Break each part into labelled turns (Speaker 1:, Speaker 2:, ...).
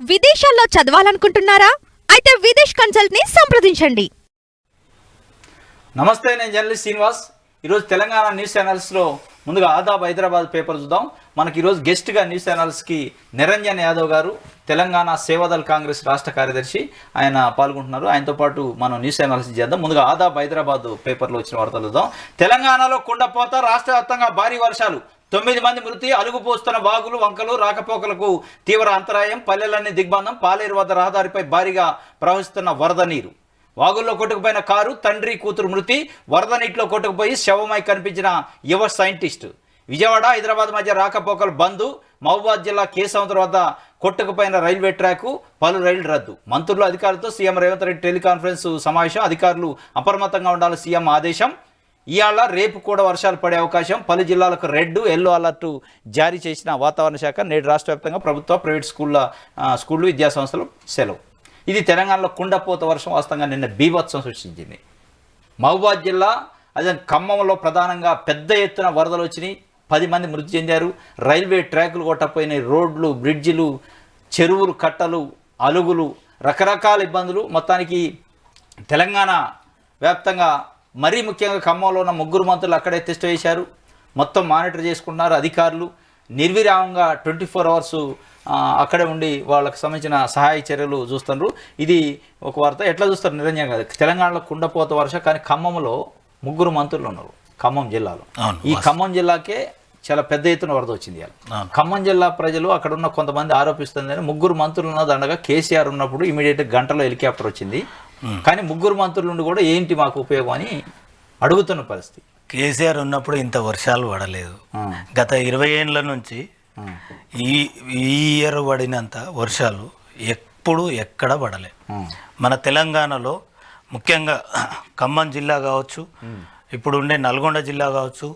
Speaker 1: విదేశాల్లో చదవాలనుకుంటున్నారా? అయితే విదేశ్ కన్సల్ట్ ని సంప్రదించండి.
Speaker 2: నమస్తే, నేను జర్నలిస్ట్ శ్రీనివాస్. ఈరోజు తెలంగాణ న్యూస్ ఛానల్స్లో ముందుగా ఆదాబ్ హైదరాబాద్ పేపర్ చూద్దాం. మనకి ఈరోజు గెస్ట్గా న్యూస్ ఛానల్స్కి నిరంజన్ యాదవ్ గారు, తెలంగాణ సేవాదల్ కాంగ్రెస్ రాష్ట్ర కార్యదర్శి, ఆయన పాల్గొంటున్నారు. ఆయనతో పాటు మనం న్యూస్ ఛానల్స్ చేద్దాం. ముందుగా ఆదాబ్ హైదరాబాద్ పేపర్లో వచ్చిన వార్తలు చూద్దాం. తెలంగాణలో కుండపోత, రాష్ట్ర వ్యాప్తంగా భారీ వర్షాలు, 9 మంది మృతి, అలుగుపోస్తున్న వాగులు వంకలు, రాకపోకలకు తీవ్ర అంతరాయం, పల్లెలన్నీ దిగ్బంధం, పాలేరు వద్ద రహదారిపై భారీగా ప్రవహిస్తున్న వరద నీరు, వాగుల్లో కొట్టుకుపోయిన కారు, తండ్రి కూతురు మృతి, వరద నీటిలో కొట్టుకుపోయి శవమై కనిపించిన యువ సైంటిస్టు, విజయవాడ హైదరాబాద్ మధ్య రాకపోకలు బంద్, మహబూబాద్ జిల్లా కేసముద్రం వద్ద కొట్టుకుపోయిన రైల్వే ట్రాకు, పలు రైళ్లు రద్దు, మంత్రులు అధికారులతో సీఎం రేవంత్ రెడ్డి టెలికాన్ఫరెన్స్ సమావేశం, అధికారులు అప్రమత్తంగా ఉండాలని సీఎం ఆదేశం, ఇవాళ రేపు కూడా వర్షాలు పడే అవకాశం, పలు జిల్లాలకు రెడ్ ఎల్లో అలర్టు జారీ చేసిన వాతావరణ శాఖ, నేడు రాష్ట్ర వ్యాప్తంగా ప్రభుత్వ ప్రైవేట్ స్కూళ్ళు విద్యాసంస్థలు సెలవు. ఇది తెలంగాణలో కుండపోత వర్షం వాస్తవంగా నిన్న బీభత్సం సృష్టించింది. మహబూబాద్ జిల్లా అదే ఖమ్మంలో ప్రధానంగా పెద్ద ఎత్తున వరదలు వచ్చినాయి, 10 మంది మృతి చెందారు, రైల్వే ట్రాకులు కొట్టపోయినాయి, రోడ్లు, బ్రిడ్జిలు, చెరువులు, కట్టలు, అలుగులు, రకరకాల ఇబ్బందులు. మొత్తానికి తెలంగాణ వ్యాప్తంగా మరీ ముఖ్యంగా ఖమ్మంలో ఉన్న 3 మంత్రులు అక్కడే టెస్ట్ వేశారు, మొత్తం మానిటర్ చేసుకున్నారు అధికారులు. నిర్విరామంగా 24 అవర్స్ అక్కడే ఉండి వాళ్ళకి సంబంధించిన సహాయ చర్యలు చూస్తున్నారు. ఇది ఒక వార్త. ఎట్లా చూస్తారు నిరంజన్ గారు? తెలంగాణలో కుండపోత వర్షం, కానీ ఖమ్మంలో 3 మంత్రులు ఉన్నారు ఖమ్మం జిల్లాలో. ఈ ఖమ్మం జిల్లాకే చాలా పెద్ద ఎత్తున వరద వచ్చింది. ఖమ్మం జిల్లా ప్రజలు అక్కడ ఉన్న కొంతమంది ఆరోపిస్తుందని 3 మంత్రులు ఉన్న దండగా కేసీఆర్ ఉన్నప్పుడు ఇమీడియట్ గంటలో హెలికాప్టర్ వచ్చింది, కానీ 3 మంత్రుల నుండి కూడా ఏంటి మాకు ఉపయోగం అని అడుగుతున్న పరిస్థితి.
Speaker 3: కేసీఆర్ ఉన్నప్పుడు ఇంత వర్షాలు పడలేదు. గత 20 ఏళ్ళ నుంచి ఈ ఇయర్ పడినంత వర్షాలు ఎప్పుడు ఎక్కడ పడలే. మన తెలంగాణలో ముఖ్యంగా ఖమ్మం జిల్లా కావచ్చు, ఇప్పుడు ఉండే నల్గొండ జిల్లా కావచ్చు,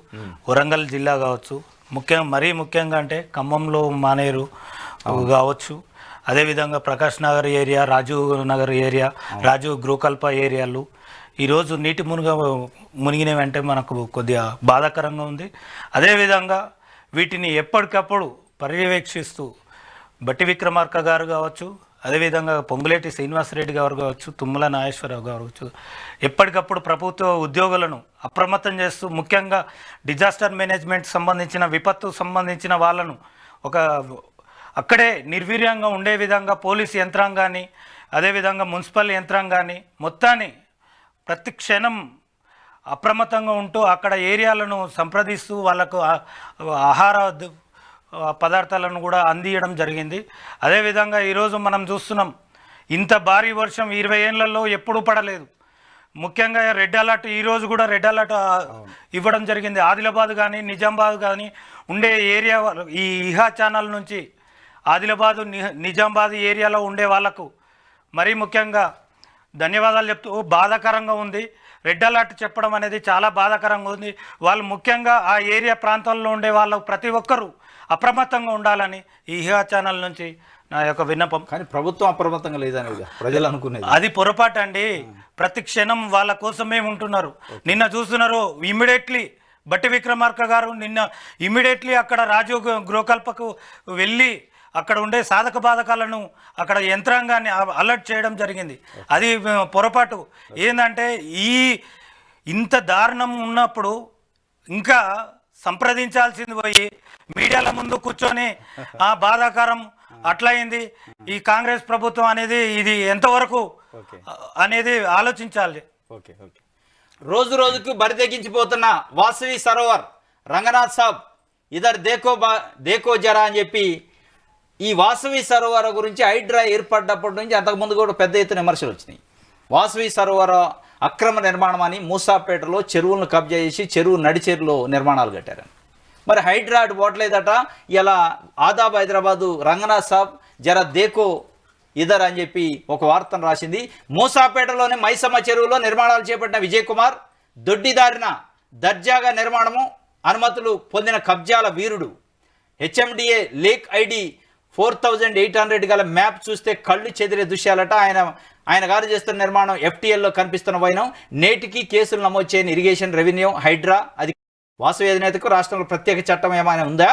Speaker 3: వరంగల్ జిల్లా కావచ్చు, మరీ ముఖ్యంగా అంటే ఖమ్మంలో మానేరు కావచ్చు, అదేవిధంగా ప్రకాష్ నగర్ ఏరియా, రాజీవ్ నగర్ ఏరియా, రాజీవ్ గృహకల్ప ఏరియాలు ఈరోజు నీటి మునిగినవంటే మనకు కొద్దిగా బాధాకరంగా ఉంది. అదేవిధంగా వీటిని ఎప్పటికప్పుడు పర్యవేక్షిస్తూ బట్టి విక్రమార్క గారు కావచ్చు, అదేవిధంగా పొంగులేటి శ్రీనివాసరెడ్డి గారు కావచ్చు, తుమ్మల నాగేశ్వరరావు గారు కావచ్చు, ఎప్పటికప్పుడు ప్రభుత్వ ఉద్యోగులను అప్రమత్తం చేస్తూ, ముఖ్యంగా డిజాస్టర్ మేనేజ్మెంట్ సంబంధించిన విపత్తు సంబంధించిన వాళ్ళను అక్కడే నిర్వీర్యంగా ఉండే విధంగా పోలీసు యంత్రాంగాన్ని, అదేవిధంగా మున్సిపల్ యంత్రాంగాన్ని మొత్తాన్ని ప్రతి క్షణం అప్రమత్తంగా ఉంటూ అక్కడ ఏరియాలను సంప్రదిస్తూ వాళ్ళకు ఆహార పదార్థాలను కూడా అందియడం జరిగింది. అదేవిధంగా ఈరోజు మనం చూస్తున్నాం, ఇంత భారీ వర్షం 20 ఏళ్లలో ఎప్పుడూ పడలేదు. ముఖ్యంగా రెడ్ అలర్ట్, ఈరోజు కూడా రెడ్ అలర్ట్ ఇవ్వడం జరిగింది. ఆదిలాబాద్ కానీ నిజామాబాద్ కానీ ఉండే ఏరియా, ఈ ఇహా ఛానల్ నుంచి ఆదిలాబాద్ నిజామాబాద్ ఏరియాలో ఉండే వాళ్లకు మరీ ముఖ్యంగా ధన్యవాదాలు చెప్తూ, బాధాకరంగా ఉంది రెడ్ అలర్ట్ చెప్పడం అనేది, చాలా బాధాకరంగా ఉంది. వాళ్ళు ముఖ్యంగా ఆ ఏరియా ప్రాంతాల్లో ఉండే వాళ్ళు ప్రతి ఒక్కరూ అప్రమత్తంగా ఉండాలని ఈ ఇహా ఛానల్ నుంచి నా యొక్క విన్నపం.
Speaker 2: కానీ ప్రభుత్వం అప్రమత్తంగా లేదనేది ప్రజలు అనుకునేది,
Speaker 3: అది పొరపాటు అండి. ప్రతి క్షణం వాళ్ళ కోసమే ఉంటున్నారు. నిన్న చూస్తున్నారు, ఇమ్మీడియట్లీ బట్టి విక్రమార్క గారు నిన్న ఇమ్మీడియట్లీ అక్కడ రాజీవ్ గృహకల్పకు వెళ్ళి అక్కడ ఉండే సాధక బాధకాలను అక్కడ యంత్రాంగాన్ని అలర్ట్ చేయడం జరిగింది. అది పొరపాటు. ఏంటంటే ఇంత దారుణం ఉన్నప్పుడు ఇంకా సంప్రదించాల్సింది పోయి మీడియాల ముందు కూర్చొని బాధాకరం అట్లయింది ఈ కాంగ్రెస్ ప్రభుత్వం అనేది, ఇది ఎంతవరకు అనేది ఆలోచించాలి.
Speaker 2: రోజు రోజుకు బరితెగించిపోతున్న వాసవి సరోవర్, రంగనాథ్ సాబ్ ఇదర్ దేకో జరా అని చెప్పి ఈ వాసవి సరోవర గురించి హైడ్రా ఏర్పడ్డప్పటి నుంచి అంతకుముందు కూడా పెద్ద ఎత్తున విమర్శలు వచ్చినాయి. వాసవి సరోవర అక్రమ నిర్మాణం అని మూసాపేటలో చెరువులను కబ్జా చేసి చెరువు నడిచెరులో నిర్మాణాలు కట్టారని. మరి హైడ్రా అటు పోవట్లేదట. ఇలా ఆదాబ్ హైదరాబాదు రంగనాథ్ సాబ్ జరా దేకో ఇదర్ అని చెప్పి ఒక వార్తను రాసింది. మూసాపేటలోని మైసమ్మ చెరువులో నిర్మాణాలు చేపట్టిన విజయ్ కుమార్, దొడ్డిదారిన దర్జాగా నిర్మాణము అనుమతులు పొందిన కబ్జాల వీరుడు, హెచ్ఎండిఏ లేక్ ఐడి 4800 గల మ్యాప్ చూస్తే కళ్ళు చెదిరే దృశ్యాలట. ఆయన గారు చేస్తున్న నిర్మాణం FTLలో కనిపిస్తున్న వైనం. నేటికి కేసులు నమోదు చేయని ఇరిగేషన్, రెవెన్యూ, హైడ్రా వాసవి అధినేతకు రాష్ట్రంలో ప్రత్యేక చట్టం ఏమైనా ఉందా?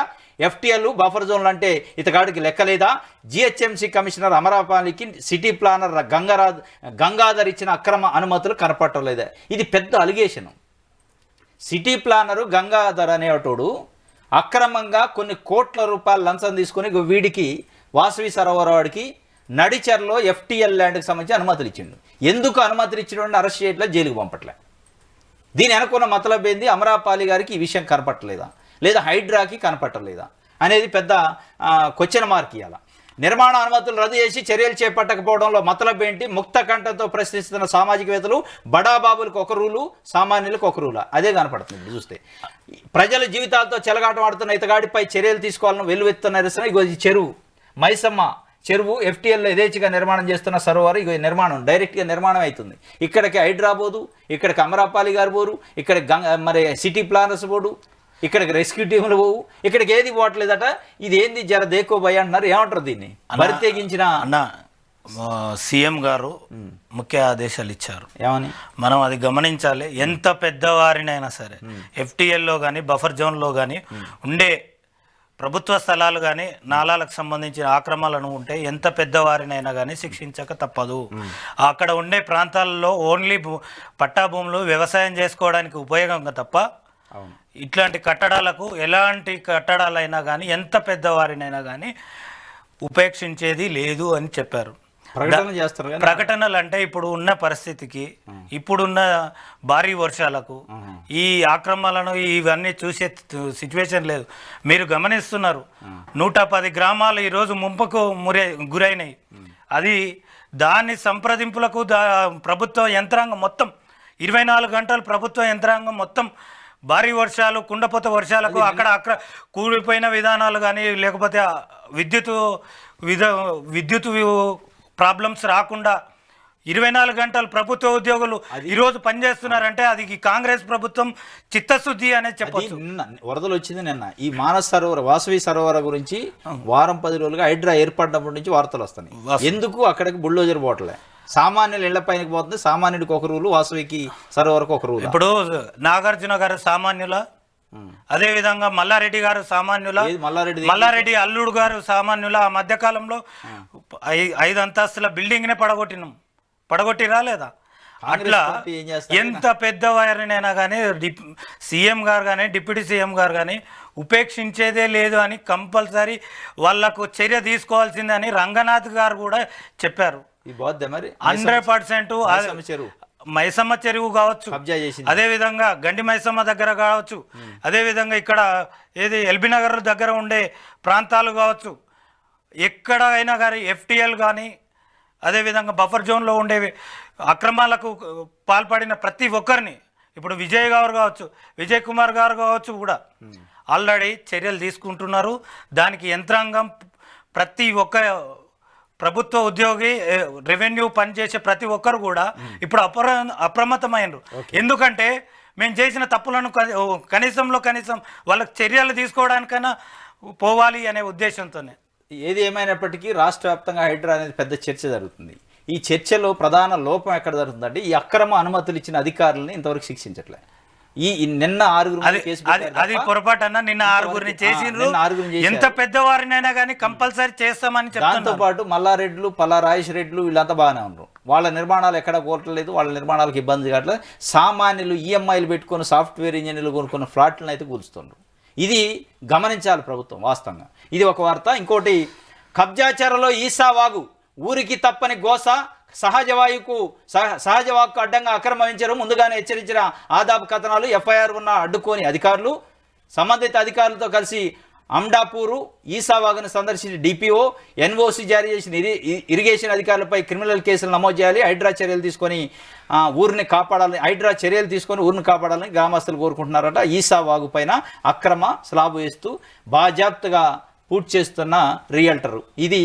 Speaker 2: FTL బఫర్ జోన్లు అంటే ఇతగాడికి లెక్కలేదా? GHMC కమిషనర్ అమరాపాలికి సిటీ ప్లానర్ గంగాధర్ ఇచ్చిన అక్రమ అనుమతులు కనపట్టలేదా? ఇది పెద్ద అలిగేషన్. సిటీ ప్లానరు గంగాధర్ అనేటోడు అక్రమంగా కొన్ని కోట్ల రూపాయలు లంచం తీసుకొని వీడికి వాసవి సరోవర్ వాడికి నడిచర్లో FTL ల్యాండ్కి సంబంధించి అనుమతులు ఇచ్చిండు. ఎందుకు అనుమతులు ఇచ్చిన అరెస్ట్ చేయట్లే, జైలుకి పంపట్లే. దీని అనుకున్న మతలబ్ ఏంది? అమరాపాలి గారికి ఈ విషయం కనపట్టలేదా, లేదా హైడ్రాకి కనపట్టలేదా అనేది పెద్ద క్వశ్చన్ మార్క్. ఇవాళ నిర్మాణ అనుమతులు రద్దు చేసి చర్యలు చేపట్టకపోవడంలో మతలబ్ ఏంటి? ముక్త కంఠంతో ప్రశ్నిస్తున్న సామాజికవేత్తలు బడాబాబులకు ఒక రూలు, సామాన్యులకు ఒక రూలా? అదే కనపడుతుంది ఇప్పుడు చూస్తే. ప్రజల జీవితాలతో చెలగాటం ఆడుతున్న ఇతగాడిపై చర్యలు తీసుకోవాలని వెల్లువెత్తున్న నిరసన. ఇగో ఈ చెరువు మైసమ్మ చెరువు FTL యథేచ్ఛగా నిర్మాణం చేస్తున్న సరోవర్, ఇగో నిర్మాణం డైరెక్ట్గా నిర్మాణం అవుతుంది. ఇక్కడికి హైడ్రా పోదు, ఇక్కడికి అమరాపాలి గారు పోరు, ఇక్కడ మరి సిటీ ప్లానర్స్ పోడు, ఇక్కడికి రెస్క్యూ టీములు పోవు, ఇక్కడికి ఏది పోవట్లేదట. ఇది ఏంది జర దేకో భయ అంటున్నారు. ఏమంటారు దీన్ని? బరితెగించిన
Speaker 3: సీఎం గారు ముఖ్య ఆదేశాలు ఇచ్చారు.
Speaker 2: ఏమని
Speaker 3: మనం అది గమనించాలి. ఎంత పెద్దవారినైనా సరే FTLలో కానీ బఫర్ జోన్లో కానీ ఉండే ప్రభుత్వ స్థలాలు కానీ నాలాలకు సంబంధించిన ఆక్రమణలు ఉంటే ఎంత పెద్దవారినైనా కానీ శిక్షించక తప్పదు. అక్కడ ఉండే ప్రాంతాల్లో ఓన్లీ పట్టా భూములు వ్యవసాయం చేసుకోవడానికి ఉపయోగంగా తప్ప ఇట్లాంటి కట్టడాలకు ఎలాంటి కట్టడాలైనా కానీ ఎంత పెద్దవారినైనా కానీ ఉపేక్షించేది లేదు అని చెప్పారు. ప్రకటనలు అంటే ఇప్పుడు ఉన్న పరిస్థితికి, ఇప్పుడున్న భారీ వర్షాలకు ఈ ఆక్రమణలను ఇవన్నీ చూసే సిచ్యువేషన్ లేదు. మీరు గమనిస్తున్నారు, 110 గ్రామాలు ఈరోజు ముంపుకు గురైనాయి. అది దాని సంప్రదింపులకు ప్రభుత్వ యంత్రాంగం మొత్తం 24 గంటలు ప్రభుత్వ యంత్రాంగం మొత్తం భారీ వర్షాలు, కుండపోత వర్షాలకు అక్కడ కూలిపోయిన విధానాలు కానీ, లేకపోతే విద్యుత్ ప్రాబ్లమ్స్ రాకుండా 24 గంటలు ప్రభుత్వ ఉద్యోగులు ఈరోజు పనిచేస్తున్నారంటే అది కాంగ్రెస్ ప్రభుత్వం చిత్తశుద్ధి అనేది చెప్పచ్చు.
Speaker 2: వరదలు వచ్చింది నిన్న. ఈ మానస సరోవర వాసవి సరోవర గురించి వారం 10 రోజులుగా హైడ్రా ఏర్పడినప్పటి నుంచి వార్తలు వస్తున్నాయి. ఎందుకు అక్కడికి బుల్డోజర్ పోవట్లే? సామాన్యులు ఇళ్ల పైనకి పోతుంది. సామాన్యుడికి ఒక రూలు, వాసవికి సరోవరకు ఒక రూలు.
Speaker 3: ఇప్పుడు నాగార్జున గారు సామాన్యుల, అదే విధంగా మల్లారెడ్డి గారు సామాన్యుల, మల్లారెడ్డి అల్లుడు గారు సామాన్యుల. ఆ మధ్యకాలంలో 5 అంతస్తుల బిల్డింగ్ నే పడగొట్టిరా లేదా? అట్లా ఎంత పెద్దవారినైనా కానీ సీఎం గారు కానీ డిప్యూటీ సీఎం గారు కానీ ఉపేక్షించేదే లేదు అని కంపల్సరీ వాళ్లకు చర్య తీసుకోవాల్సిందే అని రంగనాథ్ గారు కూడా చెప్పారు. 100% మైసమ్మ చెరువు కావచ్చు, అదే విధంగా గండి మైసమ్మ దగ్గర కావచ్చు, అదే విధంగా ఇక్కడ ఏది ఎల్బీ నగర్ దగ్గర ఉండే ప్రాంతాలు కావచ్చు, ఎక్కడ అయినా కానీ FTL కానీ అదేవిధంగా బఫర్ జోన్లో ఉండేవి అక్రమాలకు పాల్పడిన ప్రతి ఒక్కరిని, ఇప్పుడు విజయ్ గారు కావచ్చు, విజయ్ కుమార్ గారు కావచ్చు కూడా ఆల్రెడీ చర్యలు తీసుకుంటున్నారు. దానికి యంత్రాంగం ప్రతి ఒక్క ప్రభుత్వ ఉద్యోగి, రెవెన్యూ పనిచేసే ప్రతి ఒక్కరు కూడా ఇప్పుడు అప్రమత్తమైనరు. ఎందుకంటే మేము చేసిన తప్పులను కనీసం వాళ్ళకి చర్యలు తీసుకోవడానికైనా పోవాలి అనే ఉద్దేశంతోనే.
Speaker 2: ఏది ఏమైనప్పటికీ రాష్ట్ర వ్యాప్తంగా హైడ్రా అనేది పెద్ద చర్చ జరుగుతుంది. ఈ చర్చలో ప్రధాన లోపం ఎక్కడ జరుగుతుందంటే ఈ అక్రమ అనుమతులు ఇచ్చిన అధికారులని ఇంతవరకు శిక్షించట్లే. నిన్న 6
Speaker 3: అది పొరపాటు అన్న. నిన్న 6 చేసిండ్రు. ఎంత పెద్దవారినైనా కానీ కంపల్సరీ చేస్తామని చెప్తారు.
Speaker 2: దాంతో పాటు మల్లారెడ్లు, రాజేష్ రెడ్లు వీళ్ళంతా బాగానే ఉన్నారు. వాళ్ళ నిర్మాణాలు ఎక్కడ కోరట్లేదు, వాళ్ళ నిర్మాణాలకు ఇబ్బంది కావట్లేదు. సామాన్యులు EMIలు పెట్టుకుని సాఫ్ట్వేర్ ఇంజనీర్లు కొనుక్కున్న ఫ్లాట్లను అయితే కూల్చుతున్నారు. ఇది గమనించాలి ప్రభుత్వం వాస్తవంగా. ఇది ఒక వార్త. ఇంకోటి, కబ్జాచరలో ఈసా వాగు ఊరికి తప్పని గోస, సహజ వాక్కు అడ్డంగా ఆక్రమించడం ముందుగానే హెచ్చరించిన ఆదాబ్ కథనాలు. FIR ఉన్న అడ్డుకోని అధికారులు సంబంధిత అధికారులతో కలిసి అమ్డాపూరు ఈసావాగును సందర్శించి DPO, NOC జారీ చేసిన ఇరిగేషన్ అధికారులపై క్రిమినల్ కేసులు నమోదు చేయాలి. హైడ్రా చర్యలు తీసుకొని ఊరిని కాపాడాలని గ్రామస్తులు కోరుకుంటున్నారట. ఈసావాగు పైన అక్రమ స్లాబ్ వేస్తూ బాజాప్తుగా పూర్తి చేస్తున్న రియల్టరు. ఇది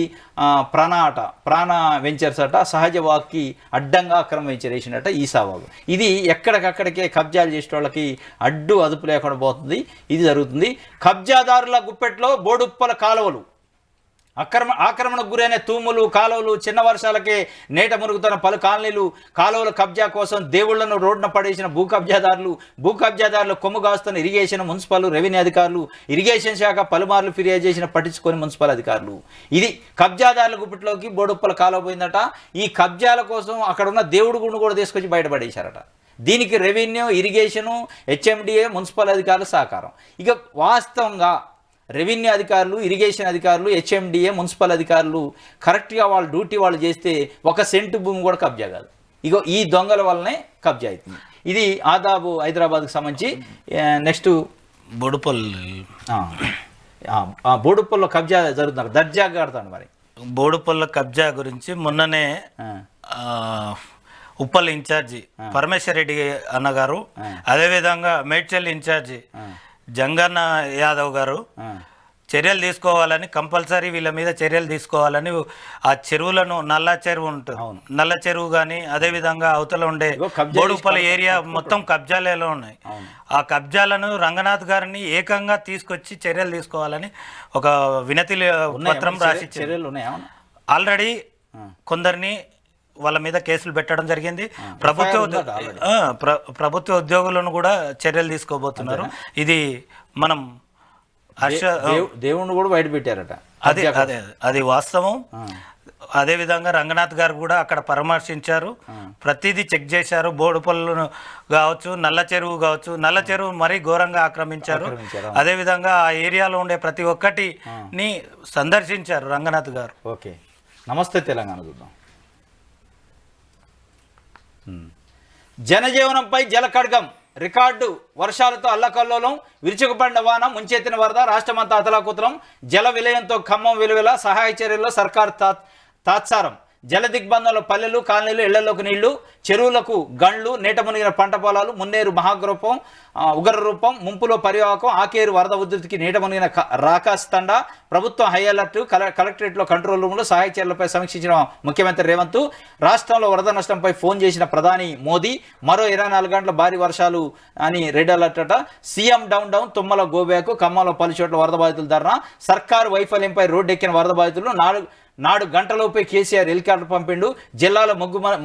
Speaker 2: ప్రాణ వెంచర్స్ అట. సహజ వాక్కి అడ్డంగా అక్రమ వెంచర్ వేసినట్ట ఈసావాగు. ఇది ఎక్కడికక్కడికే కబ్జాలు చేసే వాళ్ళకి అదుపు లేకుండా పోతుంది. ఇది జరుగుతుంది. కబ్జాదారుల గుప్పెట్లో బోడుప్పల కాలువలు. ఆక్రమణకు గురైన తూములు కాలువలు చిన్న వర్షాలకే నేట మురుగుతున్న పలు కాలనీలు కాలువల కబ్జా కోసం దేవుళ్లను రోడ్డున పడేసిన భూ కబ్జాదారులు కొమ్ము కాస్తున్న ఇరిగేషన్ మున్సిపల్ రెవెన్యూ అధికారులు ఇరిగేషన్ శాఖ పలుమార్లు ఫిర్యాదు చేసిన పట్టించుకొని మున్సిపల్ అధికారులు. ఇది కబ్జాదారుల గుప్పిట్లోకి బోడుప్పల కాలువ పోయిందట. ఈ కబ్జాల కోసం అక్కడ ఉన్న దేవుడు గుండు కూడా తీసుకొచ్చి బయటపడేశారట. దీనికి రెవెన్యూ ఇరిగేషను హెచ్ఎండిఏ మున్సిపల్ అధికారులు సహకారం. ఇక వాస్తవంగా రెవెన్యూ అధికారులు ఇరిగేషన్ అధికారులు హెచ్ఎండిఏ మున్సిపల్ అధికారులు కరెక్ట్గా వాళ్ళ డ్యూటీ వాళ్ళు చేస్తే 1 సెంటు భూమి కూడా కబ్జా కాదు. ఇగో ఈ దొంగల వల్లనే కబ్జా అవుతుంది. ఇది ఆదాబు హైదరాబాద్కు సంబంధించి. నెక్స్ట్ బోడుపల్లో కబ్జా జరుగుతున్నారు, దర్జాగా కడతాడు. మరి
Speaker 3: బోడుపల్ల కబ్జా గురించి మొన్ననే ఉప్పల్ ఇన్ఛార్జి పరమేశ్వర్ రెడ్డి అన్నగారు, అదేవిధంగా మేడ్చల్ ఇన్ఛార్జి జంగన్న యాదవ్ గారు చర్యలు తీసుకోవాలని, కంపల్సరీ వీళ్ళ మీద చర్యలు తీసుకోవాలని ఆ చెరువులను నల్ల చెరువు ఉంటుంది, నల్ల చెరువు కానీ అదేవిధంగా అవతల ఉండే బోడుపల్లి ఏరియా మొత్తం కబ్జాలలో ఉన్నాయి. ఆ కబ్జాలను రంగనాథ్ గారిని ఏకంగా తీసుకొచ్చి చర్యలు తీసుకోవాలని ఒక వినతి పత్రం రాసి ఆల్రెడీ కొందరిని వాళ్ళ మీద కేసులు పెట్టడం జరిగింది. ప్రభుత్వ ఉద్యోగులను కూడా చర్యలు తీసుకోబోతున్నారు. ఇది మనం
Speaker 2: దేవుణ్ణి కూడా బయట పెట్టారట.
Speaker 3: అది వాస్తవం. అదేవిధంగా రంగనాథ్ గారు కూడా అక్కడ పరామర్శించారు, ప్రతిదీ చెక్ చేశారు. బోడుపల్లు కావచ్చు, నల్ల చెరువు కావచ్చు, నల్ల చెరువు మరీ ఘోరంగా ఆక్రమించారు. అదేవిధంగా ఆ ఏరియాలో ఉండే ప్రతి ఒక్కటిని సందర్శించారు రంగనాథ్ గారు.
Speaker 2: ఓకే, నమస్తే తెలంగాణ చూద్దాం. జనజీవనంపై జలఖడ్గం, రికార్డు వర్షాలతో అల్లకల్లోలం, విరుచుకుపడిన వాన, ముంచెత్తిన వరద, రాష్ట్రమంతా అతలాకుతలం, జల విలయంతో ఖమ్మం విలువల, సహాయ చర్యల్లో సర్కార్ తాత్సారం, జల దిగ్బంధంలో పల్లెలు కాలనీలు ఇళ్లలోకి నీళ్లు, చెరువులకు గండ్లు, నీట మునిగిన పంట పొలాలు, మున్నేరు మహాగ్రూపం ఉగ్ర రూపం, ముంపులో పరివాహకం, ఆకేరు వరద ఉధృతికి నీట మునిగిన రాకాస్తండ, ప్రభుత్వం హై అలర్ట్, కలెక్టరేట్లో కంట్రోల్ రూమ్లో సహాయ చర్యలపై సమీక్షించిన ముఖ్యమంత్రి రేవంత్, రాష్ట్రంలో వరద నష్టంపై ఫోన్ చేసిన ప్రధాని మోదీ, మరో 24 గంటల భారీ వర్షాలు అని రెడ్ అలర్ట్ అట, సీఎం డౌన్ తుమ్మల గోబ్యాక్, ఖమ్మంలో పలు చోట్ల వరద బాధితులు ధర్నా, సర్కారు వైఫల్యంపై రోడ్డెక్కిన వరద బాధితులు, 4 గంటలలోపే కేసీఆర్ హెలికాప్టర్ పంపిండు, జిల్లాలో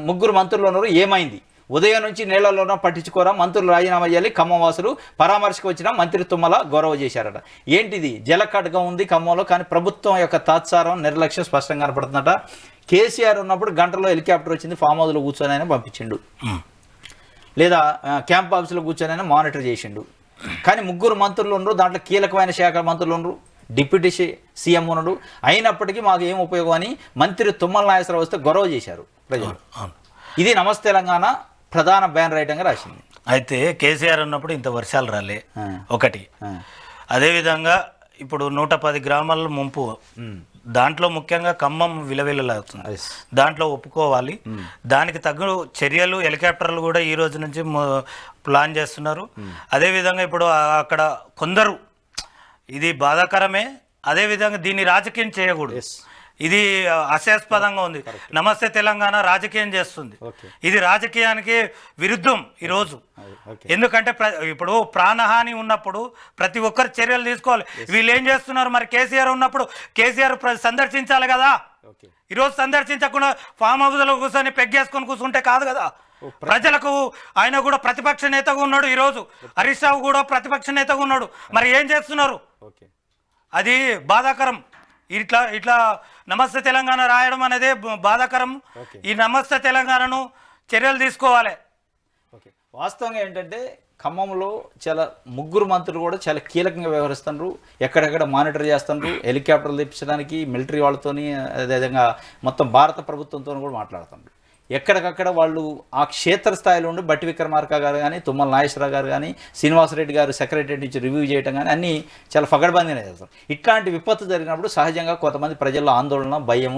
Speaker 2: ముగ్గురు మంత్రులు ఉన్నారు, ఏమైంది? ఉదయం నుంచి నీళ్లలోనూ పట్టించుకోరా, మంత్రులు రాజీనామా చేయాలి, ఖమ్మం వాసులు పరామర్శకు వచ్చిన మంత్రి తుమ్మల గౌరవ చేశారట. ఏంటిది? జలకడ్గా ఉంది ఖమ్మంలో, కానీ ప్రభుత్వం యొక్క తాత్సారం నిర్లక్ష్యం స్పష్టంగా కనపడుతుందట. కేసీఆర్ ఉన్నప్పుడు గంటలో హెలికాప్టర్ వచ్చింది, ఫామ్ హౌస్లో కూర్చొని అయినా పంపించిండు, లేదా క్యాంప్ ఆఫీస్లో కూర్చొని అయినా మానిటర్ చేసిండు. కానీ 3 మంత్రులు ఉండరు, దాంట్లో కీలకమైన శాఖ మంత్రులు ఉండరు, డిప్యూటీ సీఎం ఉన్నాడు. అయినప్పటికీ మాకు ఏం ఉపయోగం అని మంత్రి తుమ్మల నాగేశ్వరరావు వస్తే గొడవ చేశారు ప్రజలు. ఇది నమస్తే తెలంగాణ ప్రధాన బ్యాన్ రైటంగా రాసింది.
Speaker 3: అయితే కేసీఆర్ ఉన్నప్పుడు ఇంత వర్షాలు రాలే ఒకటి. అదేవిధంగా ఇప్పుడు 110 గ్రామాల ముంపు, దాంట్లో ముఖ్యంగా ఖమ్మం విలవిలలాడుతుంది, దాంట్లో ఒప్పుకోవాలి. దానికి తగ్గ చర్యలు హెలికాప్టర్లు కూడా ఈ రోజు నుంచి ప్లాన్ చేస్తున్నారు. అదేవిధంగా ఇప్పుడు అక్కడ కొందరు, ఇది బాధాకరమే, అదేవిధంగా దీన్ని రాజకీయం చేయకూడదు. ఇది హాస్యాస్పదంగా ఉంది. నమస్తే తెలంగాణ రాజకీయం చేస్తుంది. ఇది రాజకీయానికి విరుద్ధం ఈరోజు. ఎందుకంటే ఇప్పుడు ప్రాణహాని ఉన్నప్పుడు ప్రతి ఒక్కరు చర్యలు తీసుకోవాలి. వీళ్ళు ఏం చేస్తున్నారు? మరి కేసీఆర్ ఉన్నప్పుడు కేసీఆర్ సందర్శించాలి కదా. ఈరోజు సందర్శించకుండా ఫామ్ హౌస్లో కూర్చొని పెగ్గేసుకొని కూర్చుంటే కాదు కదా. ప్రజలకు ఆయన కూడా ప్రతిపక్ష నేతగా ఉన్నాడు, ఈరోజు హరీష్ రావు కూడా ప్రతిపక్ష నేతగా ఉన్నాడు. మరి ఏం చేస్తున్నారు? అది బాధాకరం. ఇట్లా నమస్తే తెలంగాణ రాయడం అనేది బాధాకరం. ఈ నమస్తే తెలంగాణను చర్యలు తీసుకోవాలి.
Speaker 2: వాస్తవంగా ఏంటంటే ఖమ్మంలో చాలా 3 మంత్రులు కూడా చాలా కీలకంగా వ్యవహరిస్తున్నారు, ఎక్కడెక్కడ మానిటర్ చేస్తున్నారు, హెలికాప్టర్లు తెప్పించడానికి మిలిటరీ వాళ్ళతోని, అదేవిధంగా మొత్తం భారత ప్రభుత్వంతో కూడా మాట్లాడుతున్నారు. ఎక్కడికక్కడ వాళ్ళు ఆ క్షేత్రస్థాయిలో ఉండి బట్టి విక్రమార్క గారు కానీ, తుమ్మల నాగేశ్వరరావు గారు కానీ, శ్రీనివాసరెడ్డి గారు సెక్రటరీ నుంచి రివ్యూ చేయడం కానీ అన్నీ చాలా పగడ్బందీగా చేస్తారు. ఇట్లాంటి విపత్తు జరిగినప్పుడు సహజంగా కొంతమంది ప్రజల్లో ఆందోళన, భయం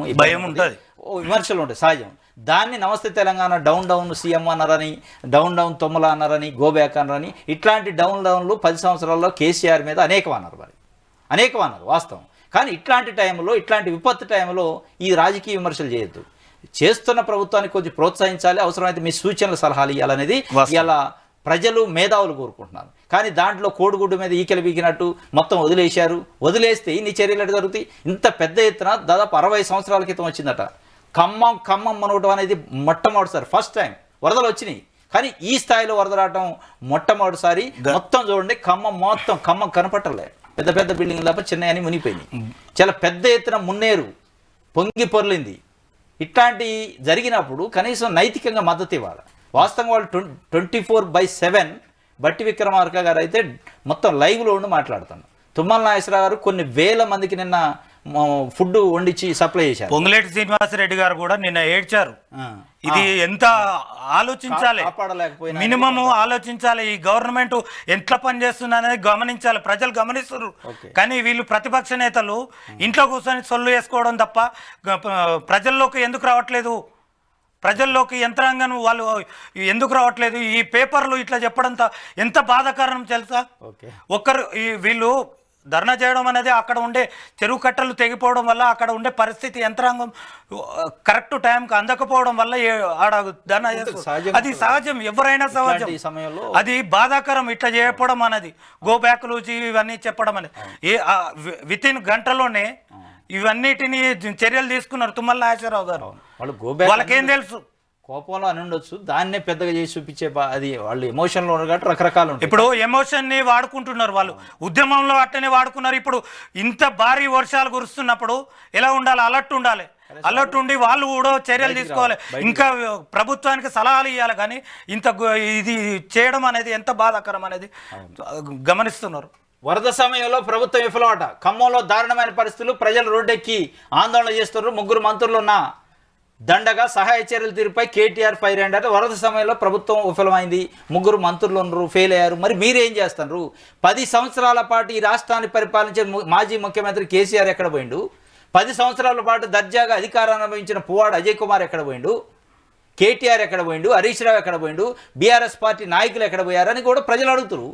Speaker 2: ఉంటుంది, విమర్శలు ఉంటాయి సహజం. దాన్ని నమస్తే తెలంగాణ డౌన్ సీఎం అన్నారని, డౌన్ తుమ్మల అన్నారని, గోబ్యాక్ అన్నారని, ఇట్లాంటి డౌన్లు 10 సంవత్సరాల్లో కేసీఆర్ మీద అనేకం అన్నారు వాస్తవం. కానీ ఇట్లాంటి టైంలో, ఇట్లాంటి విపత్తు టైంలో ఈ రాజకీయ విమర్శలు చేయొద్దు. చేస్తున్న ప్రభుత్వానికి కొంచెం ప్రోత్సహించాలి, అవసరమైతే మీ సూచనలు సలహాలు ఇవ్వాలనేది ఇలా ప్రజలు మేధావులు కోరుకుంటున్నారు. కానీ దాంట్లో కోడిగుడ్డు మీద ఈకెలు బీకినట్టు మొత్తం వదిలేస్తే ఇన్ని చర్యలు ఎట్లా జరుగుతాయి? ఇంత పెద్ద ఎత్తున దాదాపు 60 సంవత్సరాల క్రితం వచ్చిందట ఖమ్మం మనవటం అనేది మొట్టమొదటిసారి ఫస్ట్ టైం వరదలు వచ్చినాయి. కానీ ఈ స్థాయిలో వరద రావటం మొట్టమొదటిసారి. మొత్తం చూడండి ఖమ్మం కనపట్టలే, పెద్ద పెద్ద బిల్డింగ్ తప్ప చిన్న అని మునిగిపోయినాయి. చాలా పెద్ద ఎత్తున మున్నేరు పొంగి పొర్లింది. ఇట్లాంటి జరిగినప్పుడు కనీసం నైతికంగా మద్దతు ఇవ్వాలి. వాస్తవంగా వాళ్ళు 24/7 బట్టి విక్రమార్క గారు అయితే మొత్తం లైవ్లో ఉండి మాట్లాడుతాను. తుమ్మల నాగేశ్వరరావు గారు కొన్ని వేల మందికి నిన్న ఫుడ్ వండించి సప్లై చేశారు.
Speaker 3: పొంగులేటి శ్రీనివాసరెడ్డి గారు కూడా నిన్న ఏడ్చారు. ఇది ఎంత ఆలోచించాలి, మినిమం ఆలోచించాలి. ఈ గవర్నమెంట్ ఎట్లా పనిచేస్తుంది అనేది గమనించాలి. ప్రజలు గమనిస్తారు. కానీ వీళ్ళు ప్రతిపక్ష నేతలు ఇంట్లో కూర్చొని సొల్లు వేసుకోవడం తప్ప ప్రజల్లోకి ఎందుకు రావట్లేదు, ప్రజల్లోకి యంత్రాంగం వాళ్ళు ఎందుకు రావట్లేదు? ఈ పేపర్లు ఇట్లా చెప్పడం ఎంత బాధాకరం తెలుసా? ఒక్కరు వీళ్ళు ధర్నా చేయడం అనేది అక్కడ ఉండే చెరువు కట్టలు తెగిపోవడం వల్ల అక్కడ ఉండే పరిస్థితి యంత్రాంగం కరెక్ట్ టైంకి అందకపోవడం వల్ల ఆడ ధర్నా చేస్తారు. అది సహజం, ఎవరైనా సహజం. అది బాధాకరం ఇట్లా చేయడం అనేది. గో బ్యాక్లు ఇవన్నీ చెప్పడం అనేది విత్ ఇన్ గంటలోనే ఇవన్నిటిని చర్యలు తీసుకున్నారు తుమ్మల నాగేశ్వరరావు గారు. వాళ్ళకేం తెలుసు?
Speaker 2: కోపంలో అని ఉండొచ్చు, దాన్నే పెద్దగా చేసి చూపించే అది వాళ్ళు ఎమోషన్లో ఉన్నారు కాబట్టి రకరకాలు.
Speaker 3: ఇప్పుడు ఎమోషన్ని వాడుకుంటున్నారు, వాళ్ళు ఉద్యమంలో అట్టనే వాడుకున్నారు. ఇప్పుడు ఇంత భారీ వర్షాలు కురుస్తున్నప్పుడు ఎలా ఉండాలి? అలర్ట్ ఉండి వాళ్ళు కూడా చర్యలు తీసుకోవాలి. ఇంకా ప్రభుత్వానికి సలహాలు ఇవ్వాలి. కానీ ఇది చేయడం అనేది ఎంత బాధాకరం అనేది గమనిస్తున్నారు.
Speaker 2: వరద సమయంలో ప్రభుత్వం విఫలమట. ఖమ్మంలో దారుణమైన పరిస్థితులు, ప్రజలు రోడ్డెక్కి ఆందోళన చేస్తున్నారు. 3 మంత్రులు ఉన్న దండగా సహాయ చర్యల తీరుపై కేటీఆర్ ఫైర్ అంటే వరద సమయంలో ప్రభుత్వం విఫలమైంది. 3 మంత్రులు ఉన్నారు, ఫెయిల్ అయ్యారు. మరి మీరేం చేస్తున్నారు? 10 సంవత్సరాల పాటు ఈ రాష్ట్రాన్ని పరిపాలించే మాజీ ముఖ్యమంత్రి కేసీఆర్ ఎక్కడ పోయిండు? 10 సంవత్సరాల పాటు దర్జాగా అధికారాన్ని అనుభవించిన పువ్వాడు అజయ్ కుమార్ ఎక్కడ పోయిండు? కేటీఆర్ ఎక్కడ పోయిండు? హరీష్ రావు ఎక్కడ పోయిండు? బీఆర్ఎస్ పార్టీ నాయకులు ఎక్కడ పోయారని కూడా ప్రజలు అడుగుతారు.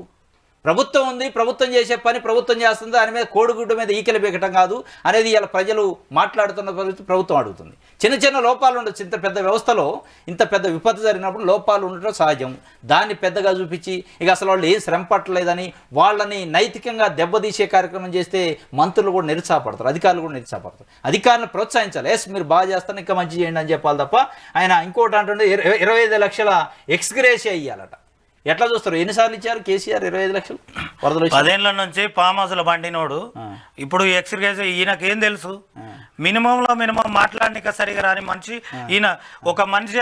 Speaker 2: ప్రభుత్వం ఉంది, ప్రభుత్వం చేసే పని ప్రభుత్వం చేస్తుంది, దాని మీద కోడిగుడ్డు మీద ఈకెలు బీకటం కాదు అనేది ఇలా ప్రజలు మాట్లాడుతున్న ప్రభుత్వం అడుగుతుంది. చిన్న లోపాలు ఉండొచ్చు. ఇంత పెద్ద వ్యవస్థలో ఇంత పెద్ద విపత్తు జరిగినప్పుడు లోపాలు ఉండటం సహజం. దాన్ని పెద్దగా చూపించి ఇక అసలు వాళ్ళు ఏం శ్రమ పట్టలేదని వాళ్ళని నైతికంగా దెబ్బతీసే కార్యక్రమం చేస్తే మంత్రులు కూడా నిరుత్సాహపడతారు, అధికారులు కూడా నిరుత్సాహపడతారు. అధికారులను ప్రోత్సహించాలి. ఎస్ మీరు బాగా చేస్తారు, ఇంకా మంచి చేయండి అని చెప్పాలి తప్ప ఆయన ఇంకోటి అంటుండే 25 లక్షల ఎక్స్గ్రేషియా ఇవ్వాలట. ఎట్లా చూస్తారు? ఎన్నిసార్లు ఇచ్చారు కేసీఆర్ 25 లక్షలు? 10
Speaker 3: ఏళ్ల నుంచి ఫామ్ హౌస్ల బండినోడు ఇప్పుడు ఎక్స్గ్రేజ్ ఈయనకేం తెలుసు? మినిమంలో మినిమం మాట్లాడనిక సరిగా రాని మనిషి ఈయన. ఒక మనిషి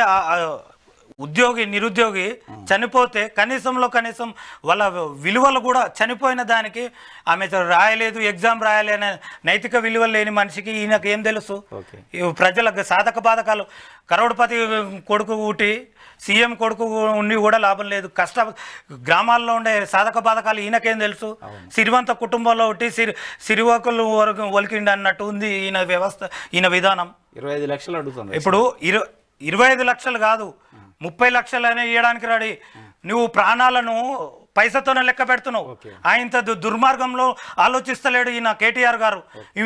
Speaker 3: నిరుద్యోగి చనిపోతే కనీసంలో కనీసం వాళ్ళ విలువలు కూడా చనిపోయిన దానికి ఆమె రాయలేదు, ఎగ్జామ్ రాయలేని నైతిక విలువలు లేని మనిషికి ఈయనకు ఏం తెలుసు? ప్రజలకు సాధక బాధకాలు. కరోడ్పతి కొడుకు ఊటి సీఎం కొడుకు ఉండి కూడా లాభం లేదు. గ్రామాల్లో ఉండే సాధక బాధకాలు ఈయనకేం తెలుసు? సిరివంత కుటుంబంలో ఒకటి సిరివకులు ఒలికిండి అన్నట్టు ఉంది ఈయన వ్యవస్థ, ఈయన విధానం.
Speaker 2: 25 లక్షలు అడుగుతుంది.
Speaker 3: ఇప్పుడు 25 లక్షలు కాదు, 30 లక్షలనే ఇవ్వడానికి రెడీ. నువ్వు ప్రాణాలను పైసతోనే లెక్క పెడుతున్నావు. ఆయన దుర్మార్గంలో ఆలోచిస్తలేడు ఈయన కేటీఆర్ గారు.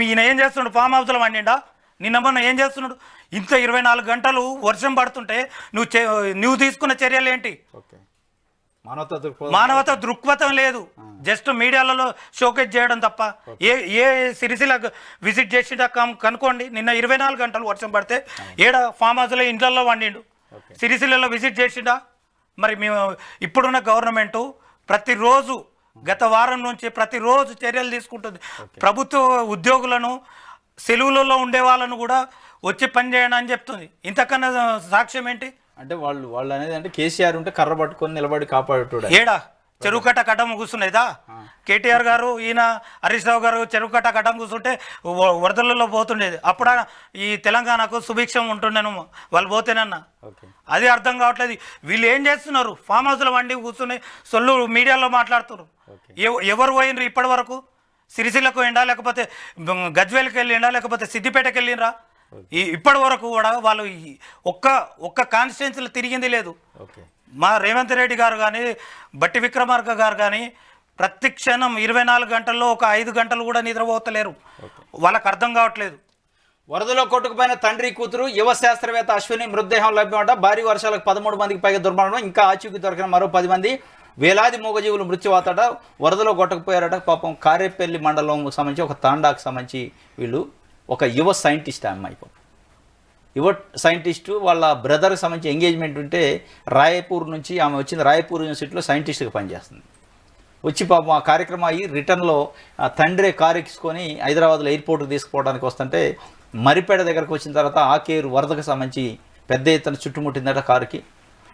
Speaker 3: ఈయన ఏం చేస్తున్నాడు? ఫామ్ హౌస్లో వండిండా? నిన్న మొన్న ఏం చేస్తున్నాడు? ఇంత 24 గంటలు వర్షం పడుతుంటే నువ్వు తీసుకున్న చర్యలు ఏంటి? మానవత దృక్పథం లేదు. జస్ట్ మీడియాలలో షోకేజ్ చేయడం తప్ప. ఏ సిరిసిల్ల విజిట్ చేసిండా కనుక్కోండి. నిన్న 24 గంటలు వర్షం పడితే ఏడ ఫామ్ హౌస్లో ఇంట్లలో వండిండు. సిరిసిల్లలో విజిట్ చేసిండా? మరి మేము ఇప్పుడున్న గవర్నమెంటు ప్రతిరోజు గత వారం నుంచి ప్రతిరోజు చర్యలు తీసుకుంటుంది. ప్రభుత్వ ఉద్యోగులను, సెలవులలో ఉండే వాళ్ళను కూడా వచ్చి పని చేయడం అని చెప్తుంది. ఇంతకన్నా సాక్ష్యం ఏంటి?
Speaker 2: అంటే వాళ్ళు అనేది అంటే కేసీఆర్ ఉంటే కర్ర పట్టుకొని నిలబడి కాపాడేటోడు.
Speaker 3: ఏడా చెరువు కట్ట కట్టం కూర్చునేదా? కేటీఆర్ గారు, ఈయన హరీష్ రావు గారు చెరువు కట్ట కట్టం కూర్చుంటే వరదలలో పోతుండేది. అప్పుడు ఈ తెలంగాణకు సుభిక్షం ఉంటుండేను వాళ్ళు పోతేనన్నా. అది అర్థం కావట్లేదు. వీళ్ళు ఏం చేస్తున్నారు? ఫామ్ హౌస్లో వండి కూర్చుని సొల్లు మీడియాలో మాట్లాడుతున్నారు. ఎవరు పోయినరు ఇప్పటి వరకు? సిరిసిల్లకు వెళ్ళిండా, లేకపోతే గజ్వేల్కి వెళ్ళిండా, లేకపోతే సిద్దిపేటకి వెళ్ళినరా? ఇప్పటి వరకు కూడా వాళ్ళు ఒక్క కాన్స్టిట్యున్సీలో తిరిగింది లేదు. మా రేవంత్ రెడ్డి గారు కానీ, బట్టి విక్రమార్క గారు కానీ ప్రతి క్షణం 24 గంటల్లో ఒక 5 గంటలు కూడా నిద్రపోతలేరు. వాళ్ళకి అర్థం కావట్లేదు.
Speaker 2: వరదలో కొట్టుకుపోయిన తండ్రి కూతురు యువ శాస్త్రవేత్త అశ్విని మృతదేహం లభ్యమట. భారీ వర్షాలకు 13 మందికి పైగా దుర్మరణం. ఇంకా ఆచూకీ దొరికిన మరో 10 మంది. వేలాది మూగజీవులు మృత్యువాతట, వరదలో కొట్టకపోయారట. పాపం కారేపల్లి మండలం సంబంధించి ఒక తాండాకు సంబంధించి వీళ్ళు ఒక యువ సైంటిస్ట్ అమ్మాయి, యువ సైంటిస్టు వాళ్ళ బ్రదర్కి సంబంధించి ఎంగేజ్మెంట్ ఉంటే రాయపూర్ నుంచి ఆమె వచ్చింది. రాయపూర్ యూనివర్సిటీలో సైంటిస్ట్గా పనిచేస్తుంది. వచ్చి పాపం ఆ కార్యక్రమం అయ్యి రిటర్న్లో తండ్రే కారు ఎక్కించుకొని హైదరాబాద్లో ఎయిర్పోర్ట్కి తీసుకుపోవడానికి వస్తుంటే మరిపేట దగ్గరకు వచ్చిన తర్వాత ఆకేరు వరదకు సంబంధించి పెద్ద ఎత్తున చుట్టుముట్టిందట కారుకి.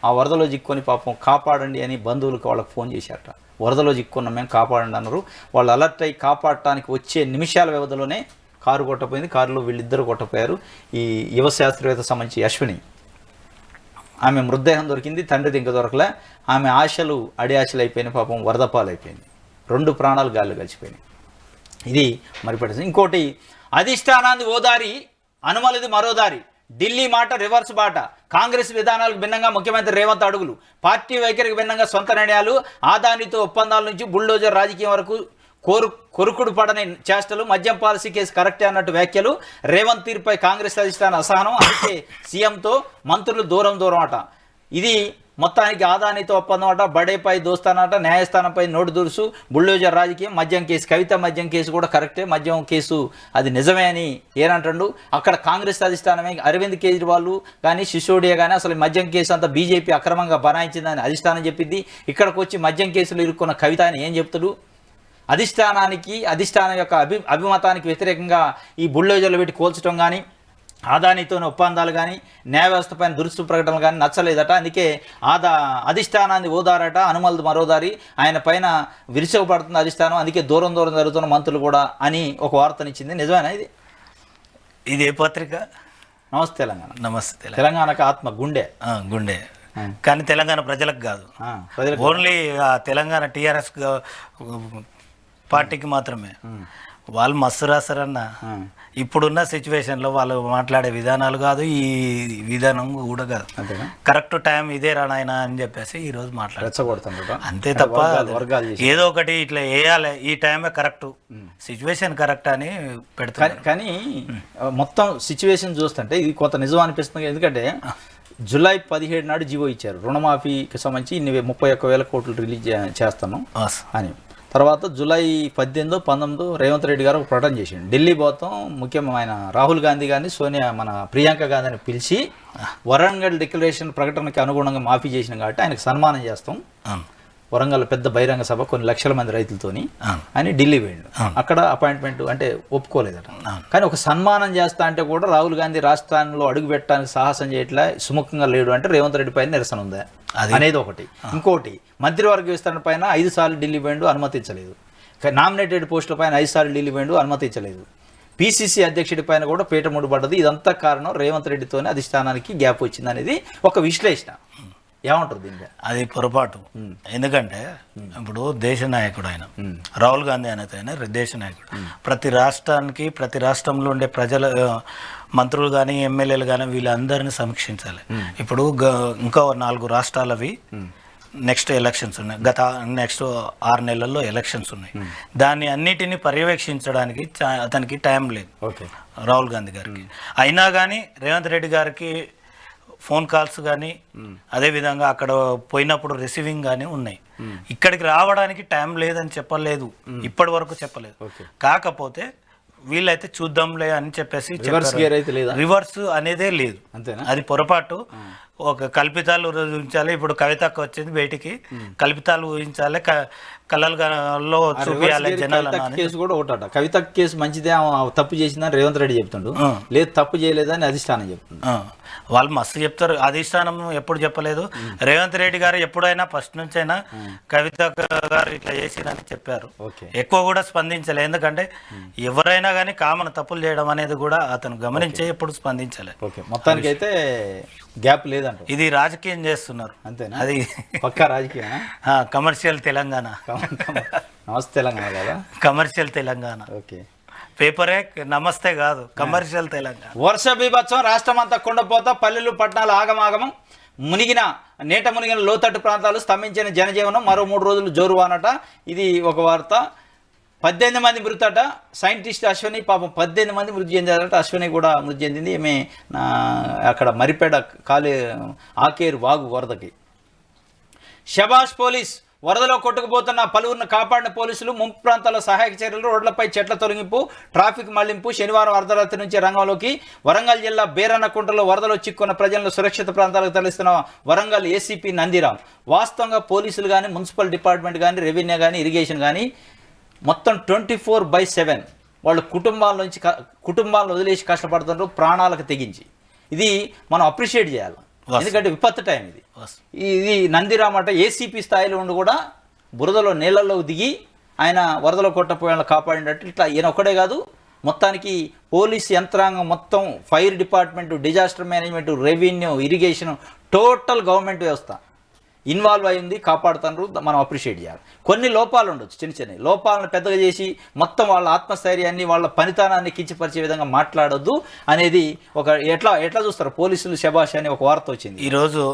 Speaker 2: ఆ వరదలో చిక్కుకొని పాపం కాపాడండి అని బంధువులకు వాళ్ళకి ఫోన్ చేశారట. వరదలో చిక్కుకున్నాం మేము, కాపాడండి అన్నారు. వాళ్ళు అలర్ట్ అయ్యి కాపాడటానికి వచ్చే నిమిషాల వ్యవధిలోనే కారు కొట్టపోయింది. కారులో వీళ్ళిద్దరు కొట్టపోయారు. ఈ యువ శాస్త్రవేత్త సంబంధించి అశ్విని, ఆమె మృతదేహం దొరికింది, తండ్రిది ఇంకా దొరకలే. ఆమె ఆశలు అడి ఆశలు అయిపోయినాయి, పాపం వరదపాలు అయిపోయింది. 2 ప్రాణాలు గాల్లో కలిసిపోయినాయి. ఇది మరిపెట్ట. ఇంకోటి, అధిష్టానాన్ని ఓదారి అనుమలది మరోదారి, ఢిల్లీ మాట రివర్స్ బాట, కాంగ్రెస్ విధానాలకు భిన్నంగా ముఖ్యమంత్రి రేవంత్ అడుగులు, పార్టీ వైఖరికి భిన్నంగా సొంత నిర్ణయాలు, ఆదానితో ఒప్పందాల నుంచి బుల్డోజర్ రాజకీయం వరకు కొరుకుడు పడని చేష్టలు, మద్యం పాలసీ కేసు కరెక్టే అన్నట్టు వ్యాఖ్యలు, రేవంత్ తీరుపై కాంగ్రెస్ అధిష్టాన అసహనం, అందుకే సీఎంతో మంత్రులు దూరం అట. ఇది మొత్తానికి ఆదానితో ఒప్పందం అట, బడేపై దోస్తానట, న్యాయస్థానంపై నోటు దురుసు, బుల్డోజర్ రాజకీయం, మద్యం కేసు, కవిత మద్యం కేసు కూడా కరెక్టే, మద్యం కేసు అది నిజమే అని ఏనంటాడు. అక్కడ కాంగ్రెస్ అధిష్టానమే, అరవింద్ కేజ్రీవాల్ కానీ సిసోడియా కానీ అసలు మద్యం కేసు అంతా బీజేపీ అక్రమంగా బనాయించిందని అధిష్టానం చెప్పింది. ఇక్కడికి వచ్చి మద్యం కేసులు ఇరుక్కున్న కవిత అని ఏం చెప్తాడు? అధిష్టానం యొక్క అభిమతానికి వ్యతిరేకంగా ఈ బుల్డోజర్లు పెట్టి కోల్చడం కానీ, ఆదానితోని ఒప్పందాలు కానీ, న్యాయ వ్యవస్థ పైన దురుస్తు ప్రకటనలు కానీ నచ్చలేదట. అందుకే అధిష్టానాన్ని ఓదారట, అనుమలది మరోదారి, ఆయన పైన విరుచుకుపడుతుంది అధిష్టానం, అందుకే దూరం జరుగుతున్న మంత్రులు కూడా అని ఒక వార్తనిచ్చింది. నిజమేనా ఇది?
Speaker 3: ఇది ఏ పత్రిక?
Speaker 2: నమస్తే తెలంగాణ.
Speaker 3: నమస్తే
Speaker 2: తెలంగాణకు ఆత్మ గుండె.
Speaker 3: గుండె. కానీ తెలంగాణ ప్రజలకు కాదు, ఓన్లీ తెలంగాణ టీఆర్ఎస్ పార్టీకి మాత్రమే. వాళ్ళు మస్తు రాస్తారన్న. ఇప్పుడున్న సిచ్యువేషన్లో వాళ్ళు మాట్లాడే విధానాలు కాదు, ఈ విధానం కూడా కాదు. కరెక్ట్ టైం ఇదే రానాయన అని చెప్పేసి ఈరోజు మాట్లాడతారు అంతే తప్ప ఏదో ఒకటి ఇట్లా వేయాలి, ఈ టైమే కరెక్ట్, సిచ్యువేషన్ కరెక్ట్ అని పెడతారు.
Speaker 2: కానీ మొత్తం సిచ్యువేషన్ చూస్తుంటే ఇది కొంత నిజం అనిపిస్తుంది. ఎందుకంటే జూలై 17 నాడు జీవో ఇచ్చారు, రుణమాఫీకి సంబంధించి 31,000 కోట్లు రిలీజ్ చేస్తాను అని. తర్వాత జూలై 18, 19 రేవంత్ రెడ్డి గారు ఒక ప్రకటన చేసిండు. ఢిల్లీ పోతాం, ముఖ్యమైన రాహుల్ గాంధీ గారిని, సోనియా మన ప్రియాంక గాంధీని పిలిచి వరంగల్ డిక్లరేషన్ ప్రకటనకి అనుగుణంగా మాఫీ చేసినాం కాబట్టి ఆయనకు సన్మానం చేస్తాం, వరంగల్ పెద్ద బహిరంగ సభ కొన్ని లక్షల మంది రైతులతోని అని ఢిల్లీ పోయిండు. అక్కడ అపాయింట్మెంట్ అంటే ఒప్పుకోలేదట. కానీ ఒక సన్మానం చేస్తా అంటే కూడా రాహుల్ గాంధీ రాష్ట్రాల్లో అడుగు పెట్టడానికి సాహసం చేయట్లే, సుముఖంగా లేడు అంటే రేవంత్ రెడ్డి పైన నిరసన ఉందా అనేది ఒకటి. ఇంకోటి, మంత్రివర్గ విస్తరణ పైన 5 సార్లు ఢిల్లీ పోయిండు, అనుమతించలేదు. నామినేటెడ్ పోస్టుల పైన 5 సార్లు ఢిల్లీ పోయిండు, అనుమతించలేదు. పిసిసి అధ్యక్షుడి పైన కూడా పీట ముడిపడ్డది. ఇదంతా కారణం రేవంత్ రెడ్డితోనే అధిష్టానానికి గ్యాప్ వచ్చింది అనేది ఒక విశ్లేషణ. ఏమంటారు దీనికి?
Speaker 3: అది పొరపాటు. ఎందుకంటే ఇప్పుడు దేశ నాయకుడు ఆయన రాహుల్ గాంధీ ఆయన దేశ నాయకుడు. ప్రతి రాష్ట్రానికి, ప్రతి రాష్ట్రంలో ఉండే ప్రజల మంత్రులు కానీ, ఎమ్మెల్యేలు కానీ వీళ్ళందరినీ సమీక్షించాలి. ఇప్పుడు ఇంకా 4 రాష్ట్రాలవి నెక్స్ట్ ఎలక్షన్స్ ఉన్నాయి, నెక్స్ట్ 6 నెలల్లో ఎలక్షన్స్ ఉన్నాయి. దాన్ని అన్నిటినీ పర్యవేక్షించడానికి అతనికి టైం లేదు రాహుల్ గాంధీ గారికి. అయినా కానీ రేవంత్ రెడ్డి గారికి ఫోన్ కాల్స్ కానీ, అదేవిధంగా అక్కడ పోయినప్పుడు రిసీవింగ్ కానీ ఉన్నాయి. ఇక్కడికి రావడానికి టైం లేదని చెప్పలేదు, ఇప్పటి వరకు చెప్పలేదు. కాకపోతే వీళ్ళైతే చూద్దాంలే అని చెప్పేసి రివర్స్ అనేదే లేదు, అది పొరపాటు. ఒక కల్పితాలు ఊహించాలి. ఇప్పుడు కవితకు వచ్చింది బయటికి, కల్పితాలు ఊహించాలి, కళల్లో చూపించాలి జనాలు.
Speaker 2: కేసు కూడా ఒకట, కవిత కేసు మంచిదే, తప్పు చేసిందని రేవంత్ రెడ్డి చెప్తుండు, లేదు తప్పు చేయలేదని అధిష్టానం చెప్తుంది.
Speaker 3: వాళ్ళు మస్తు చెప్తారు, అధిష్టానం ఎప్పుడు చెప్పలేదు. రేవంత్ రెడ్డి గారు ఎప్పుడైనా ఫస్ట్ నుంచి అయినా కవిత గారు ఇట్లా చేసిందని చెప్పారు, ఎక్కువ కూడా స్పందించలే. ఎందుకంటే ఎవరైనా కానీ కామన్ తప్పులు చేయడం అనేది కూడా అతను గమనించే ఎప్పుడు స్పందించలే.
Speaker 2: మొత్తానికి అయితే గ్యాప్ లేదంట.
Speaker 3: ఇది రాజకీయం చేస్తున్నారు అంతేనా? అది
Speaker 2: పక్కా రాజకీయం,
Speaker 3: కమర్షియల్ తెలంగాణ.
Speaker 2: నమస్తే తెలంగాణ కదా,
Speaker 3: కమర్షియల్ తెలంగాణ.
Speaker 2: ఓకే,
Speaker 3: పేపరే నమస్తే కాదు, కమర్షియల్ తెలంగాణ.
Speaker 2: వర్ష బీభత్సం, రాష్ట్రం అంతా కుండపోత, పల్లెలు పట్టణాలు ఆగమాగమం, నేట మునిగిన లోతట్టు ప్రాంతాలు, స్తంభించిన జనజీవనం, మరో 3 రోజులు జోరువానట. ఇది ఒక వార్త. 18 మంది మృతట. సైంటిస్ట్ అశ్విని పాపం 18 మంది మృతి చెందారట. అశ్విని కూడా మృతి చెందింది. ఈమె అక్కడ మరిపేడ ఆకేరు వాగు వరదకి. షబాష్ పోలీస్, వరదలో కొట్టుకుపోతున్న పలువురిని కాపాడిన పోలీసులు. ముంపు ప్రాంతాల్లో సహాయక చర్యలు, రోడ్లపై చెట్ల తొలగింపు, ట్రాఫిక్ మళ్లింపు. శనివారం అర్ధరాత్రి నుంచి రంగంలోకి. వరంగల్ జిల్లా బేరన్నకుంటలో వరదలో చిక్కున్న ప్రజలను సురక్షిత ప్రాంతాలకు తరలిస్తున్న వరంగల్ ఏసీపీ నందిరామ్. వాస్తవంగా పోలీసులు కానీ, మున్సిపల్ డిపార్ట్మెంట్ కానీ, రెవెన్యూ కానీ, ఇరిగేషన్ కానీ మొత్తం 24/7 వాళ్ళు కుటుంబాలను వదిలేసి కష్టపడుతున్నారు, ప్రాణాలకు తెగించి. ఇది మనం అప్రిషియేట్ చేయాలి, ఎందుకంటే విపత్తు టైం ఇది. ఇది నందిరామ్ అట ఏసీపీ స్థాయిలో ఉండి కూడా బురదలో నీళ్ళల్లో దిగి ఆయన వరదలో కొట్టపోయేలా కాపాడినట్టు. ఇట్లా ఈయన ఒక్కడే కాదు, మొత్తానికి పోలీస్ యంత్రాంగం మొత్తం, fire department, disaster management, revenue, irrigation, total government వ్యవస్థ ఇన్వాల్వ్ అయింది, కాపాడుతున్నారు. మనం అప్రిషియేట్ చేయాలి. కొన్ని లోపాలు ఉండొచ్చు, చిన్న చిన్న లోపాలను పెద్దగా చేసి మొత్తం వాళ్ళ ఆత్మస్థైర్యాన్ని, వాళ్ళ పనితనాన్ని కించపరిచే విధంగా మాట్లాడొద్దు అనేది ఒక ఎట్లా చూస్తారు పోలీసులు శబాష్ అని ఒక వార్త వచ్చింది
Speaker 3: ఈరోజు.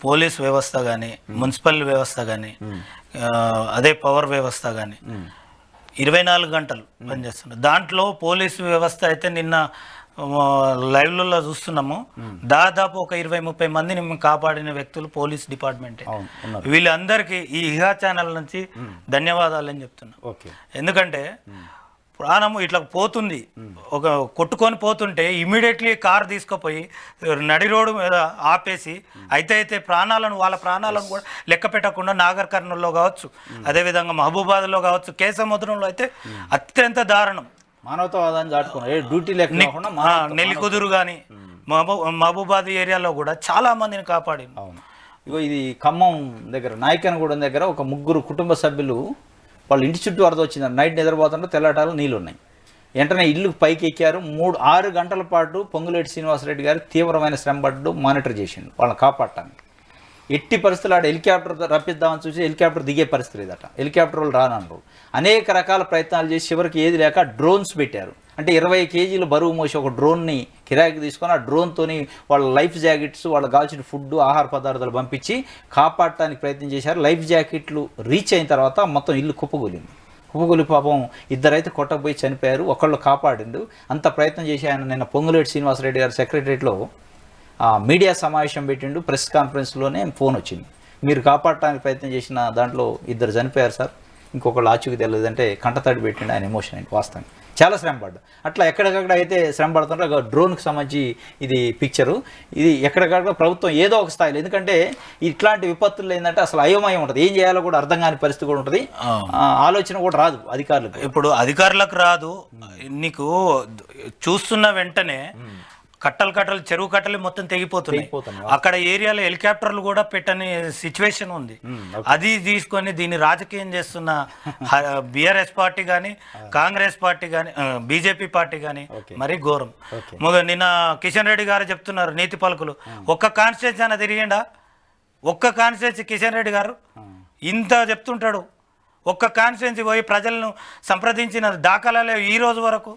Speaker 3: పోలీస్ వ్యవస్థ కానీ, మున్సిపల్ వ్యవస్థ కానీ, అదే పవర్ వ్యవస్థ కానీ 24 గంటలు పనిచేస్తున్నారు. దాంట్లో పోలీసు వ్యవస్థ అయితే నిన్న లైవ్లలో చూస్తున్నాము, దాదాపు ఒక 20-30 మందిని మేము కాపాడిన వ్యక్తులు పోలీస్ డిపార్ట్మెంటే. వీళ్ళందరికీ ఈ ఇహా ఛానల్ నుంచి ధన్యవాదాలు అని చెప్తున్నా. ఎందుకంటే ప్రాణము ఇట్లా పోతుంది, ఒక కొట్టుకొని పోతుంటే ఇమీడియట్లీ కార్ తీసుకుపోయి నడి రోడ్డు మీద ఆపేసి అయితే వాళ్ళ ప్రాణాలను కూడా లెక్క పెట్టకుండా నాగర్ కర్నూల్లో కావచ్చు, అదేవిధంగా మహబూబాద్లో కావచ్చు, కేసముద్రంలో అయితే అత్యంత దారుణం.
Speaker 2: మానవతావాదాన్ని దాటుకున్నారు, డ్యూటీ లేకుండా.
Speaker 3: నెల్లికుదురు కానీ మహబూబాద్ ఏరియాలో కూడా చాలా మందిని కాపాడింది.
Speaker 2: అవును. ఇగో ఇది ఖమ్మం దగ్గర నాయకనగూడెం దగ్గర ఒక 3 కుటుంబ సభ్యులు వాళ్ళ ఇంటి చుట్టూ వరద వచ్చింది. నైట్ నిద్రపోతుంటే తెల్లటాలు నీళ్ళు ఉన్నాయి. వెంటనే ఇల్లు పైకి ఎక్కారు. 6 గంటల పాటు పొంగులేటి శ్రీనివాసరెడ్డి గారు తీవ్రమైన శ్రమ పడ్డు, మానిటర్ చేసిండు వాళ్ళని కాపాడటానికి. ఎట్టి పరిస్థితులు ఆడ హెలికాప్టర్ రప్పిద్దామని చూసి హెలికాప్టర్ దిగే పరిస్థితి లేదట. హెలికాప్టర్ వాళ్ళు రానన్నారు. అనేక రకాల ప్రయత్నాలు చేసి చివరికి ఏది లేక డ్రోన్స్ పెట్టారు. అంటే 20 కేజీలు బరువు మోసి ఒక డ్రోన్ని కిరాయికి తీసుకొని ఆ డ్రోన్తోని వాళ్ళ లైఫ్ జాకెట్స్, వాళ్ళకి కావాల్సిన ఫుడ్, ఆహార పదార్థాలు పంపించి కాపాడటానికి ప్రయత్నం చేశారు. లైఫ్ జాకెట్లు రీచ్ అయిన తర్వాత మొత్తం ఇల్లు కుప్పగూలి పాపం 2 అయితే కొట్టకపోయి చనిపోయారు, ఒకళ్ళు కాపాడిండు. అంత ప్రయత్నం చేసి ఆయన నిన్న పొంగులేటి శ్రీనివాసరెడ్డి గారు సెక్రటరియట్లో మీడియా సమావేశం పెట్టిండు. ప్రెస్ కాన్ఫరెన్స్లోనే ఫోన్ వచ్చింది, మీరు కాపాడటానికి ప్రయత్నం చేసిన దాంట్లో 2 చనిపోయారు సార్, ఇంకొకళ్ళు ఆచూకి తెలియదంటే కంటతడి పెట్టిండు. ఆయన ఎమోషన్ అయింది. వాస్తవంగా చాలా శ్రమ పడ్డా. అట్లా ఎక్కడికక్కడ అయితే శ్రమ పడుతుంటారో డ్రోన్కి సంబంధించి ఇది పిక్చరు. ఇది ఎక్కడికక్కడ ప్రభుత్వం ఏదో ఒక స్థాయిలో, ఎందుకంటే ఇట్లాంటి విపత్తులు ఏంటంటే అసలు అయోమయం ఉంటుంది, ఏం చేయాలో కూడా అర్థం కాని పరిస్థితి కూడా ఉంటుంది, ఆలోచన కూడా రాదు అధికారులకు.
Speaker 3: ఇప్పుడు అధికారులకు రాదు, నీకు చూస్తున్న వెంటనే కట్టలు చెరువు కట్టలు మొత్తం తెగిపోతున్నాయి. అక్కడ ఏరియాలో హెలికాప్టర్లు కూడా పెట్టని సిచ్యువేషన్ ఉంది. అది తీసుకొని దీన్ని రాజకీయం చేస్తున్న బీఆర్ఎస్ పార్టీ కానీ, కాంగ్రెస్ పార్టీ కానీ, బీజేపీ పార్టీ కానీ మరీ ఘోరం. నిన్న కిషన్ రెడ్డి గారు చెప్తున్నారు నీతి పలుకులు. ఒక్క కాన్స్టిట్యూన్సీ అయినా తిరిగిండా? ఒక్క కాన్స్టిట్యూన్సీ కిషన్ రెడ్డి గారు ఇంత చెప్తుంటాడు. ఒక్క కాన్స్టిట్యూన్సీ పోయి ప్రజలను సంప్రదించిన దాఖలాలే ఈ రోజు వరకు.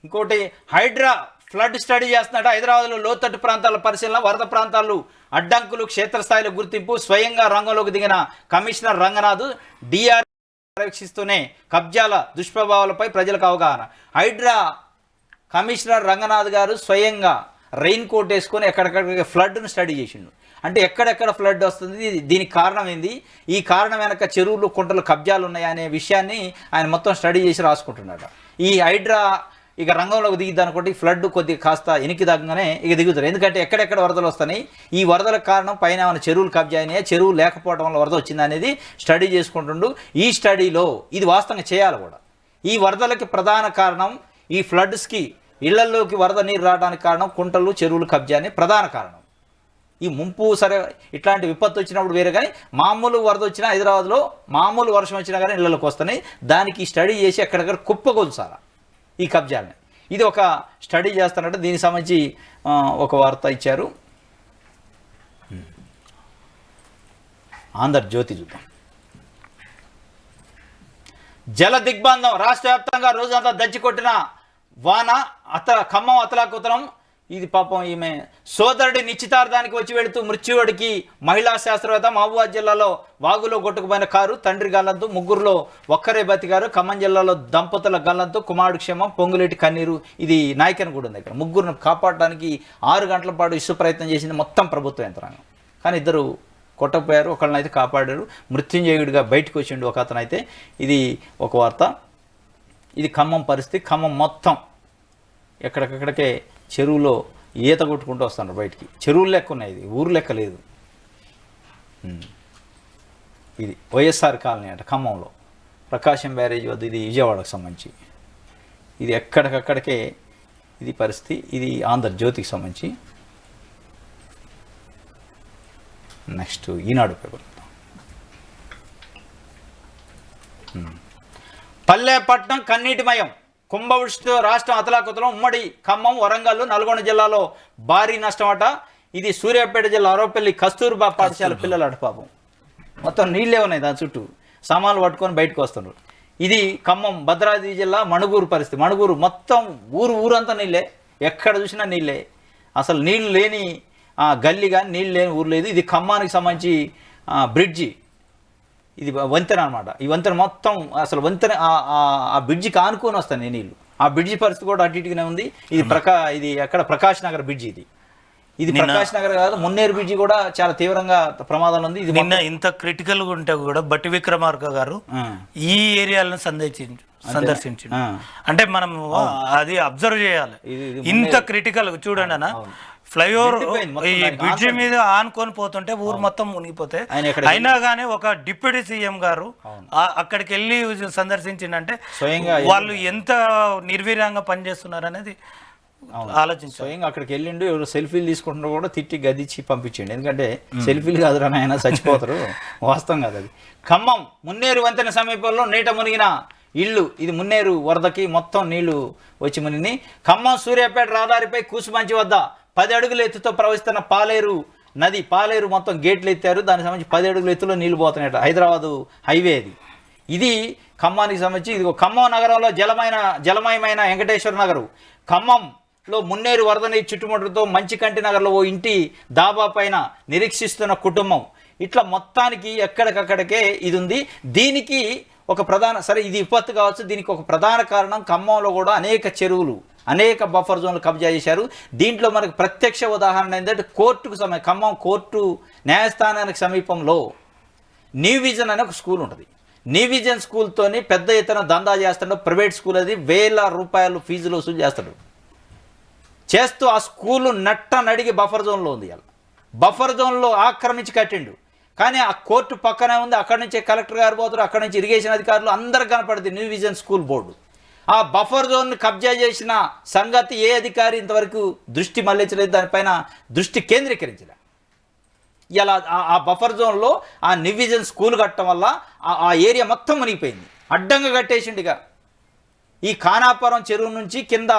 Speaker 2: ఇంకోటి హైడ్రా ఫ్లడ్ స్టడీ చేస్తున్నాడు. హైదరాబాద్లో లోతట్టు ప్రాంతాల పరిశీలన, వరద ప్రాంతాలు, అడ్డంకులు, క్షేత్రస్థాయిలో గుర్తింపు. స్వయంగా రంగంలోకి దిగిన కమిషనర్ రంగనాథ్ డిఆర్ పరీక్షిస్తూనే కబ్జాల దుష్ప్రభావాలపై ప్రజలకు అవగాహన. హైడ్రా కమిషనర్ రంగనాథ్ గారు స్వయంగా రెయిన్ కోట్ వేసుకొని ఎక్కడెక్కడ ఫ్లడ్ను స్టడీ చేసిండు. అంటే ఎక్కడెక్కడ ఫ్లడ్ వస్తుంది, దీనికి కారణం ఏంది, ఈ కారణం వెనక చెరువులు, కుంటలు, కబ్జాలు ఉన్నాయా అనే విషయాన్ని ఆయన మొత్తం స్టడీ చేసి రాసుకుంటున్నాడు. ఈ హైడ్రా ఇక రంగంలోకి దిగిద్ది అనుకోండి, ఫ్లడ్ కొద్దిగా కాస్త ఎనికి దగ్గరనే ఇక దిగుతారు. ఎందుకంటే ఎక్కడెక్కడ వరదలు వస్తున్నాయి, ఈ వరదలకు కారణం పైన ఏమైనా చెరువులు కబ్జా అయినాయా, చెరువు లేకపోవడం వల్ల వరద వచ్చింది అనేది స్టడీ చేసుకుంటుండు. ఈ స్టడీలో ఇది వాస్తవంగా చేయాలి కూడా. ఈ వరదలకి ప్రధాన కారణం, ఈ ఫ్లడ్స్కి ఇళ్లల్లోకి వరద నీరు రావడానికి కారణం కుంటలు, చెరువులు కబ్జా అనే ప్రధాన కారణం. ఈ ముంపు సరే ఇట్లాంటి విపత్తు వచ్చినప్పుడు వేరే, కానీ మామూలు వరద వచ్చినా హైదరాబాద్లో మామూలు వర్షం వచ్చినా కానీ ఇళ్లలోకి వస్తున్నాయి. దానికి స్టడీ చేసి ఎక్కడెక్కడ కుప్పగొలుసారా ఈ కబ్జాలని. ఇది ఒక స్టడీ చేస్తున్నట్టు దీనికి సంబంధించి ఒక వార్త ఇచ్చారు. ఆంధ్రజ్యోతి చూద్దాం. జల దిగ్బంధం, రాష్ట్ర వ్యాప్తంగా రోజంతా దంచి కొట్టిన వాన, ఖమ్మం అతలాకుతలం. ఇది పాపం ఈమె సోదరుడి నిశ్చితార్థానికి వచ్చి వెళుతూ మృత్యువుడికి మహిళా శాస్త్రవేత్త. మహబూబాద్ జిల్లాలో వాగులో కొట్టుకుపోయిన కారు, తండ్రి గల్లంతు, ముగ్గురులో ఒక్కరే బతికారు. ఖమ్మం జిల్లాలో దంపతుల గల్లంతు, కుమారుడు క్షేమం, పొంగులేటి కన్నీరు. ఇది నాయకనగూడెం దగ్గర ముగ్గురును కాపాడడానికి 6 గంటల పాటు ఇసు ప్రయత్నం చేసింది మొత్తం ప్రభుత్వ యంత్రాంగం. కానీ 2 కొట్టకపోయారు, ఒకళ్ళనైతే కాపాడారు, మృత్యుంజయుడిగా బయటకు వచ్చిండు ఒక అతను. అయితే ఇది ఒక వార్త. ఇది ఖమ్మం పరిస్థితి. ఖమ్మం మొత్తం ఎక్కడికక్కడికే చెరువులో ఈత కొట్టుకుంటూ వస్తున్నారు బయటికి. చెరువులు లెక్క ఉన్నాయి, ఇది ఊరు లెక్క లేదు. ఇది వైఎస్ఆర్ కాలనీ అంట ఖమ్మంలో, ప్రకాశం బ్యారేజ్ వద్ద. ఇది విజయవాడకు సంబంధించి. ఇది ఎక్కడికక్కడికే ఇది పరిస్థితి. ఇది ఆంధ్రజ్యోతికి సంబంధించి. నెక్స్ట్ ఈనాడు పేపర్. పల్లెపట్నం కన్నీటిమయం, కుంభవృష్టితో రాష్ట్రం అతలాకుతలం. ఉమ్మడి ఖమ్మం, వరంగల్, నల్గొండ జిల్లాలో భారీ నష్టం అట. ఇది సూర్యాపేట జిల్లా అరవపల్లి కస్తూర్బా పాఠశాల పిల్లలు అట. పాపం మొత్తం నీళ్ళే ఉన్నాయి దాని చుట్టూ, సామాన్లు పట్టుకొని బయటకు వస్తున్నారు. ఇది ఖమ్మం, భద్రాద్రి జిల్లా మణుగూరు పరిస్థితి. మణుగూరు మొత్తం ఊరంతా నీళ్ళే, ఎక్కడ చూసినా నీళ్ళే. అసలు నీళ్ళు లేని గల్లీ కానీ నీళ్ళు లేని ఊరు లేదు. ఇది ఖమ్మానికి సంబంధించి బ్రిడ్జి, ఇది వంతెన అనమాట. ఈ వంతెన మొత్తం అసలు వంతెన ఆ బ్రిడ్జికి ఆనుకొని వస్తాయి నీళ్ళు. ఆ బ్రిడ్జి పరిస్థితి కూడా అటు ఇటుగానే ఉంది. ఇది ఇది ఎక్కడ ప్రకాష్ నగర్ బ్రిడ్జి. ఇది ప్రకాష్ నగర్ కాదు, మున్నేరు బ్రిడ్జి కూడా చాలా తీవ్రంగా ప్రమాదాలు ఉంది. ఇది
Speaker 3: నిన్న ఇంత క్రిటికల్ గా ఉంటే కూడా బట్టి విక్రమార్క గారు ఈ ఏరియాలను సందర్శించి అంటే మనం అది అబ్జర్వ్ చేయాలి. ఇంత క్రిటికల్ చూడండి అన్న, ఫ్లైఓవర్ ఈ బ్రిడ్జి మీద ఆనుకొని పోతుంటే ఊరు మొత్తం మునిగిపోతే, అయినా కానీ ఒక డిప్యూటీ సీఎం గారు అక్కడికి వెళ్ళి సందర్శించిందంటే వాళ్ళు ఎంత నిర్వీర్యంగా పనిచేస్తున్నారు అనేది ఆలోచించారు.
Speaker 2: స్వయంగా అక్కడికి వెళ్ళిండు, ఎవరు సెల్ఫీలు తీసుకుంటున్నా కూడా తిట్టి గదిచ్చి పంపించండి. ఎందుకంటే సెల్ఫీలు కాదు రాని ఆయన చచ్చిపోతారు. వాస్తవం కాదు అది. ఖమ్మం మున్నేరు వంతెన సమీపంలో నీట మునిగిన ఇళ్ళు. ఇది మున్నేరు వరదకి మొత్తం నీళ్లు వచ్చి మునిగి. ఖమ్మం సూర్యాపేట రహదారిపై కూసుమంచి వద్ద 10 అడుగుల ఎత్తుతో ప్రవహిస్తున్న పాలేరు నది. పాలేరు మొత్తం గేట్లు ఎత్తారు, దానికి సంబంధించి 10 అడుగుల ఎత్తులో నీళ్లు పోతున్నాయట. హైదరాబాదు హైవే అది. ఇది ఖమ్మానికి సంబంధించి. ఇది ఖమ్మం నగరంలో జలమయమైన వెంకటేశ్వర నగరు. ఖమ్మంలో మున్నేరు వరద నీరు చుట్టుముట్టడంతో మంచికంటి నగర్లో ఓ ఇంటి దాబా పైన నిరీక్షిస్తున్న కుటుంబం. ఇట్లా మొత్తానికి ఎక్కడికక్కడికే ఇది ఉంది. దీనికి ఒక సరే ఇది విపత్తు కావచ్చు, దీనికి ఒక ప్రధాన కారణం ఖమ్మంలో కూడా అనేక చెరువులు, అనేక బఫర్ జోన్లు కబ్జా చేశారు. దీంట్లో మనకు ప్రత్యక్ష ఉదాహరణ ఏంటంటే ఖమ్మం కోర్టు న్యాయస్థానానికి సమీపంలో న్యూ విజన్ అనే ఒక స్కూల్ ఉంటుంది. న్యూ విజన్ స్కూల్తోని పెద్ద ఎత్తున దందా చేస్తాడు. ప్రైవేట్ స్కూల్ అది, వేల రూపాయలు ఫీజులు వసూలు చేస్తూ ఆ స్కూలు నడిగి బఫర్ జోన్లో ఉంది. బఫర్ జోన్లో ఆక్రమించి కట్టిండు. కానీ ఆ కోర్టు పక్కనే ఉంది. అక్కడి నుంచే కలెక్టర్ గారు పోతారు, అక్కడి నుంచి ఇరిగేషన్ అధికారులు అందరు కనపడుతుంది న్యూ విజన్ స్కూల్ బోర్డు. ఆ బఫర్ జోన్ కబ్జా చేసిన సంగతి ఏ అధికారి ఇంతవరకు దృష్టి మళ్లించలేదు, దానిపైన దృష్టి కేంద్రీకరించలే. ఇలా ఆ బఫర్ జోన్లో ఆ న్యూ విజన్ స్కూల్ కట్టడం వల్ల ఆ ఏరియా మొత్తం మునిగిపోయింది. అడ్డంగా కట్టేసిండిగా. ఈ ఖానాపురం చెరువు నుంచి కింద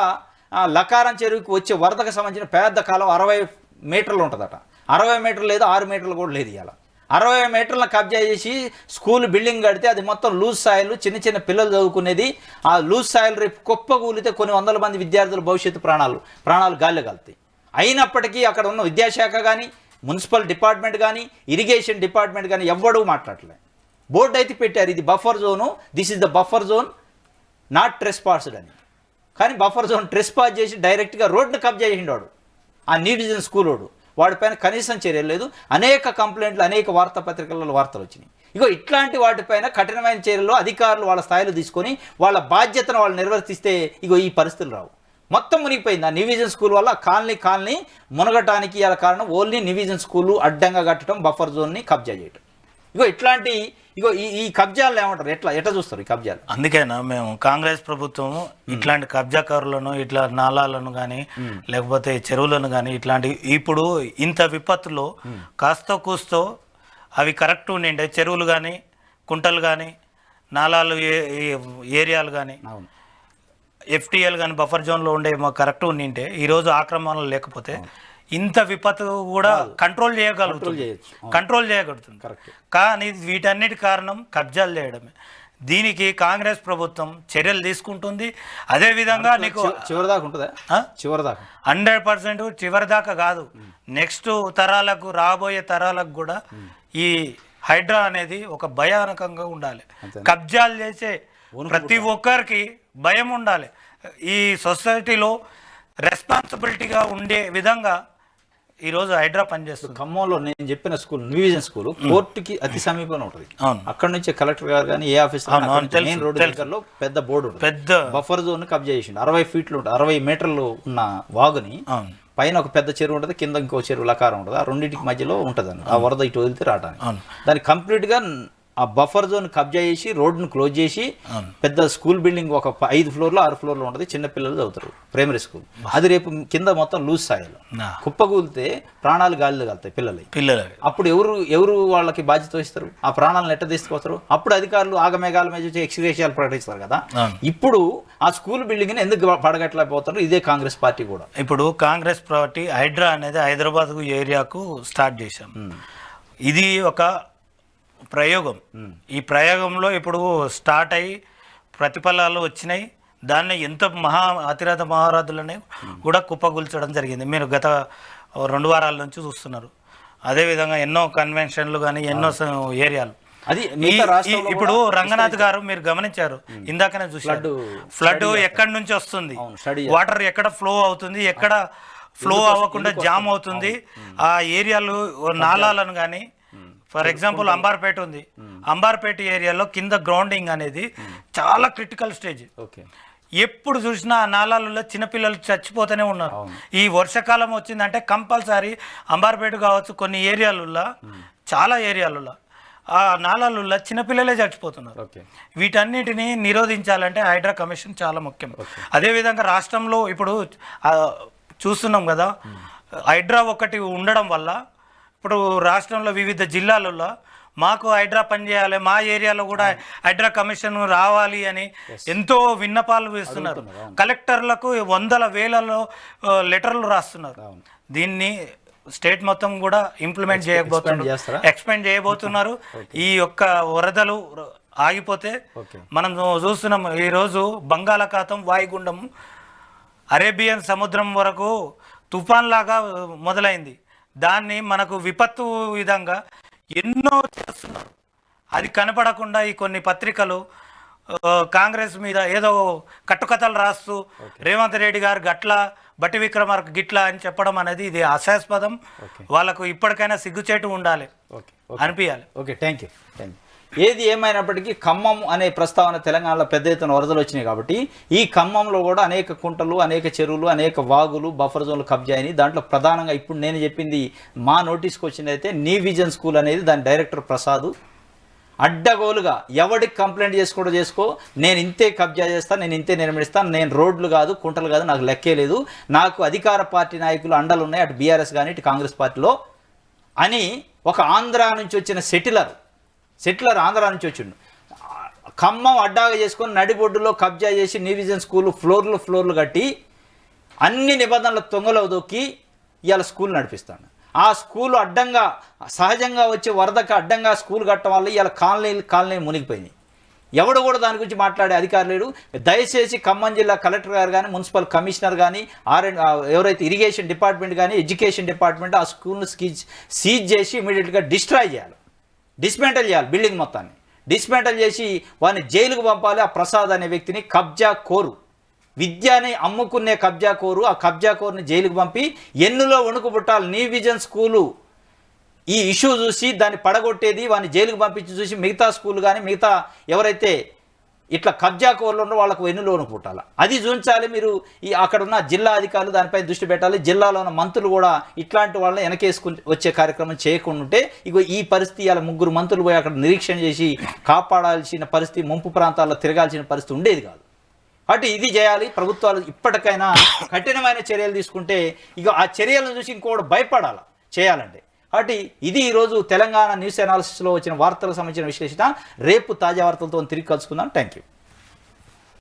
Speaker 2: లకారం చెరువుకి వచ్చే వరదకు సంబంధించిన పెద్ద కాలం 60 మీటర్లు ఉంటుందట. 60 మీటర్లు లేదు, 6 మీటర్లు కూడా లేదు. ఇలా 60 మీటర్లను కబ్జా చేసి స్కూల్ బిల్డింగ్ కడితే అది మొత్తం లూజ్ సాయిల్, చిన్న చిన్న పిల్లలు చదువుకునేది. ఆ లూజ్ సాయిల్ రేపు కుప్పకూలితే కొన్ని వందల మంది విద్యార్థుల భవిష్యత్తు ప్రాణాలు గాల్లో కలుతాయి. అయినప్పటికీ అక్కడ ఉన్న విద్యాశాఖ కానీ, మున్సిపల్ డిపార్ట్మెంట్ కానీ, ఇరిగేషన్ డిపార్ట్మెంట్ కానీ ఎవ్వడూ మాట్లాడలే. బోర్డు అయితే పెట్టారు, ఇది buffer zone, this is the buffer zone, not trespassed అని. కానీ బఫర్ జోన్ ట్రెస్పాస్ చేసి డైరెక్ట్గా రోడ్డును కబ్జా చేసిండు ఆ న్యూ విజన్ స్కూల్ వాడిపైన కనీసం చర్యలు లేదు. అనేక కంప్లైంట్లు, అనేక వార్తాపత్రికలలో వార్తలు వచ్చినాయి. ఇట్లాంటి వాటిపైన కఠినమైన చర్యలు అధికారులు వాళ్ళ స్థాయిలో తీసుకొని వాళ్ళ బాధ్యతను వాళ్ళు నిర్వర్తిస్తే ఈ పరిస్థితులు రావు. మొత్తం మునిగిపోయింది ఆ న్యూ విజన్ స్కూల్ వల్ల. కాలనీ మునగటానికి ఇలా కారణం ఓన్లీ న్యూ విజన్ స్కూలు అడ్డంగా కట్టడం, బఫర్ జోన్ని కబ్జా చేయటం. ఇట్లాంటి ఈ కబ్జాలు ఏమంటారు, ఎట్లా చూస్తారు ఈ కబ్జాలు?
Speaker 3: అందుకేనా మేము కాంగ్రెస్ ప్రభుత్వం ఇట్లాంటి కబ్జాకారులను, ఇట్లా నాలాలను కానీ లేకపోతే చెరువులను కానీ ఇట్లాంటి ఇప్పుడు ఇంత విపత్తులో కాస్త కూస్తో అవి కరెక్ట్ ఉండే చెరువులు కానీ, కుంటలు కానీ, నాలాలు ఏరియాలు కానీ, ఎఫ్టీఎల్ కానీ బఫర్ జోన్లో ఉండే కరెక్ట్ ఉండింటే ఈరోజు ఆక్రమణలు లేకపోతే ఇంత విపత్తు కూడా కంట్రోల్ చేయగలుగుతుంది. కానీ వీటన్నిటి కారణం కబ్జాలు చేయడమే. దీనికి కాంగ్రెస్ ప్రభుత్వం చర్యలు తీసుకుంటుంది. అదేవిధంగా నీకు
Speaker 2: చివరిదాకా ఉంటుందా?
Speaker 3: 100% చివరిదాకా కాదు, నెక్స్ట్ తరాలకు, రాబోయే తరాలకు కూడా ఈ హైడ్రా అనేది ఒక భయానకంగా ఉండాలి. కబ్జాలు చేసే ప్రతి ఒక్కరికి భయం ఉండాలి. ఈ సొసైటీలో రెస్పాన్సిబిలిటీగా ఉండే విధంగా ఈరోజు హైడ్రా పనిచేస్తుంది.
Speaker 2: ఖమ్మంలో నేను చెప్పిన స్కూల్ న్యూవిజన్ స్కూల్ కోర్టుకి అతి సమీపంలో ఉంటుంది.
Speaker 3: అవును.
Speaker 2: అక్కడ నుంచి కలెక్టర్ గారు కానీ ఏ ఆఫీసర్ మెయిన్ రోడ్ దగ్గరలో పెద్ద బోర్డు ఉంటుంది.
Speaker 3: పెద్ద
Speaker 2: బఫర్ జోన్ కబ్జా చేసిండు. 60 ఫీట్లు ఉంటుంది, 60 మీటర్లు ఉన్న వాగుని పైన ఒక పెద్ద చెరువు ఉంటుంది, కింద ఇంకో చెరువు లకారం ఉంటుంది. ఆ రెండింటికి మధ్యలో ఉంటుంది ఆ వరద ఇటు వదిలితే రావడానికి. దాన్ని కంప్లీట్ గా ఆ బఫర్ జోన్ కబ్జా చేసి రోడ్డును క్లోజ్ చేసి పెద్ద స్కూల్ బిల్డింగ్ ఒక 5 ఫ్లోర్లో 6 ఫ్లోర్లో ఉంటుంది. చిన్న పిల్లలు చదువుతారు ప్రైమరీ స్కూల్. అది రేపు కింద మొత్తం లూజ్ స్థాయిలో కుప్పగూలితే ప్రాణాలు గాలిలో కలుతాయి పిల్లలు. అప్పుడు ఎవరు వాళ్ళకి బాధ్యత వహిస్తారు? ఆ ప్రాణాలను ఎట్ట తీసుకొస్తారు? అప్పుడు అధికారులు ఆగమేఘాల మీద వచ్చి ఎక్స్గ్రేషియాలు ప్రకటిస్తారు కదా. ఇప్పుడు ఆ స్కూల్ బిల్డింగ్ ని ఎందుకు పడగట్టలేకపోతారు? ఇదే కాంగ్రెస్ పార్టీ కూడా.
Speaker 3: ఇప్పుడు కాంగ్రెస్ పార్టీ హైడ్రా అనేది హైదరాబాద్ ఏరియాకు స్టార్ట్ చేశాం. ఇది ఒక ప్రయోగం. ఈ ప్రయోగంలో ఇప్పుడు స్టార్ట్ అయ్యి ప్రతిఫలాలు వచ్చినాయి. దాన్ని ఎంత అతిరథ మహారాజులని కూడా కుప్పగూల్చడం జరిగింది. మీరు గత 2 వారాల నుంచి చూస్తున్నారు. అదేవిధంగా ఎన్నో కన్వెన్షన్లు కానీ ఎన్నో ఏరియాలు.
Speaker 2: అది
Speaker 3: ఇప్పుడు రంగనాథ్ గారు మీరు గమనించారు, ఇందాకనే చూసారు ఫ్లడ్ ఎక్కడి నుంచి వస్తుంది, వాటర్ ఎక్కడ ఫ్లో అవుతుంది, ఎక్కడ ఫ్లో అవ్వకుండా జామ్ అవుతుంది. ఆ ఏరియాలు నాలాలను కానీ ఫర్ ఎగ్జాంపుల్ అంబార్పేట ఉంది. అంబార్పేట ఏరియాలో కింద గ్రౌండింగ్ అనేది చాలా క్రిటికల్ స్టేజ్. ఎప్పుడు చూసినా ఆ నాలాలలో చిన్నపిల్లలు చచ్చిపోతూనే ఉన్నారు. ఈ వర్షాకాలం వచ్చిందంటే కంపల్సరీ అంబార్పేట కావచ్చు, కొన్ని ఏరియాలలో చాలా ఏరియాలలో ఆ నాలాలలో చిన్నపిల్లలే చచ్చిపోతున్నారు. వీటన్నిటిని నిరోధించాలంటే హైడ్రా కమిషన్ చాలా ముఖ్యం. అదేవిధంగా రాష్ట్రంలో ఇప్పుడు చూస్తున్నాం కదా, హైడ్రా ఒకటి ఉండడం వల్ల ఇప్పుడు రాష్ట్రంలో వివిధ జిల్లాలలో మాకు హైడ్రా పనిచేయాలి, మా ఏరియాలో కూడా హైడ్రా కమిషన్ రావాలి అని ఎంతో విన్నపాలు వేస్తున్నారు. కలెక్టర్లకు 100,000 లెటర్లు రాస్తున్నారు. దీన్ని స్టేట్ మొత్తం కూడా ఇంప్లిమెంట్ ఎక్స్పెండ్ చేయబోతున్నారు. ఈ యొక్క వరదలు ఆగిపోతే మనం చూస్తున్నాం ఈరోజు బంగాళాఖాతం వాయుగుండం అరేబియన్ సముద్రం వరకు తుఫాన్ లాగా మొదలైంది. దాన్ని మనకు విపత్తు విధంగా ఎన్నో చేస్తున్నారు. అది కనపడకుండా ఈ కొన్ని పత్రికలు కాంగ్రెస్ మీద ఏదో కట్టుకథలు రాస్తూ రేవంత్ రెడ్డి గారు గట్ల, బట్టి విక్రమార్క గిట్లా అని చెప్పడం అనేది ఇది హాస్యాస్పదం. వాళ్ళకు ఇప్పటికైనా సిగ్గుచేటు ఉండాలి అనిపించాలి.
Speaker 2: Okay, thank you. ఏది ఏమైనప్పటికీ ఖమ్మం అనే ప్రస్తావన తెలంగాణలో పెద్ద ఎత్తున వరదలు వచ్చినాయి కాబట్టి ఈ ఖమ్మంలో కూడా అనేక కుంటలు, అనేక చెరువులు, అనేక వాగులు, బఫర్ జోన్లు కబ్జా అయినాయి. దాంట్లో ప్రధానంగా ఇప్పుడు నేను చెప్పింది మా నోటీస్కి వచ్చింది అయితే న్యూ విజన్ స్కూల్ అనేది దాని డైరెక్టర్ ప్రసాద్ అడ్డగోలుగా ఎవడికి కంప్లైంట్ చేసుకో, నేను ఇంతే కబ్జా చేస్తాను, నేను ఇంతే నిర్మిస్తాను, నేను రోడ్లు కాదు కుంటలు కాదు, నాకు లెక్కే లేదు, నాకు అధికార పార్టీ నాయకులు అండలు ఉన్నాయి, అటు బీఆర్ఎస్ కానీ ఇటు కాంగ్రెస్ పార్టీలో అని ఒక ఆంధ్ర నుంచి వచ్చిన సెటిలర్ ఆంధ్ర నుంచి వచ్చిండు. ఖమ్మం అడ్డాగా చేసుకొని నడిబొడ్డులో కబ్జా చేసి న్యూ విజన్ స్కూల్ ఫ్లోర్లు కట్టి అన్ని నిబంధనల తొంగలో దొక్కి ఇవాళ స్కూల్ నడిపిస్తాడు. ఆ స్కూల్ అడ్డంగా సహజంగా వచ్చే వరదకు అడ్డంగా స్కూల్ కట్టడం వల్ల ఇవాళ కాలనీ మునిగిపోయింది. ఎవడు కూడా దాని గురించి మాట్లాడే అధికారం లేడు. దయచేసి ఖమ్మం జిల్లా కలెక్టర్ గారు కానీ, మున్సిపల్ కమిషనర్ కానీ, ఎవరైతే ఇరిగేషన్ డిపార్ట్మెంట్ కానీ, ఎడ్యుకేషన్ డిపార్ట్మెంట్ ఆ స్కూల్ను సీజ్ చేసి ఇమీడియట్గా డిస్మెంటల్ చేయాలి. బిల్డింగ్ మొత్తాన్ని డిస్మెంటల్ చేసి వాడిని జైలుకు పంపాలి. ఆ ప్రసాద్ అనే వ్యక్తిని కబ్జా కోరు, విద్యని అమ్ముకునే కబ్జా కోరు, ఆ కబ్జా కోరుని జైలుకు పంపి ఎన్నులో వణుకు పుట్టాలి. న్యూ విజన్ స్కూలు ఈ ఇష్యూ చూసి దాన్ని పడగొట్టేది, వాడిని జైలుకు పంపించి చూసి మిగతా స్కూల్ కానీ మిగతా ఎవరైతే ఇట్లా కబ్జా కోర్లు ఉన్న వాళ్ళకు వెన్నులోను పుట్టాలి. అది చూపించాలి. మీరు అక్కడ ఉన్న జిల్లా అధికారులు దానిపై దృష్టి పెట్టాలి. జిల్లాలో ఉన్న మంత్రులు కూడా ఇట్లాంటి వాళ్ళని వెనకేసుకుని వచ్చే కార్యక్రమం చేయకుండా ఉంటే ఇగో ఈ పరిస్థితి ఇలా 3 మంత్రులు పోయి అక్కడ నిరీక్షణ చేసి కాపాడాల్సిన పరిస్థితి, ముంపు ప్రాంతాల్లో తిరగాల్సిన పరిస్థితి ఉండేది కాదు. కాబట్టి ఇది చేయాలి. ప్రభుత్వాలు ఇప్పటికైనా కఠినమైన చర్యలు తీసుకుంటే ఇక ఆ చర్యలను చూసి ఇంకోటి భయపడాలి చేయాలంటే. కాబట్టి ఇది ఈరోజు తెలంగాణ న్యూస్ అనాలిసిస్లో వచ్చిన వార్తలకు సంబంధించిన విశ్లేషణ. రేపు తాజా వార్తలతో తిరిగి కలుసుకుందాం. Thank you.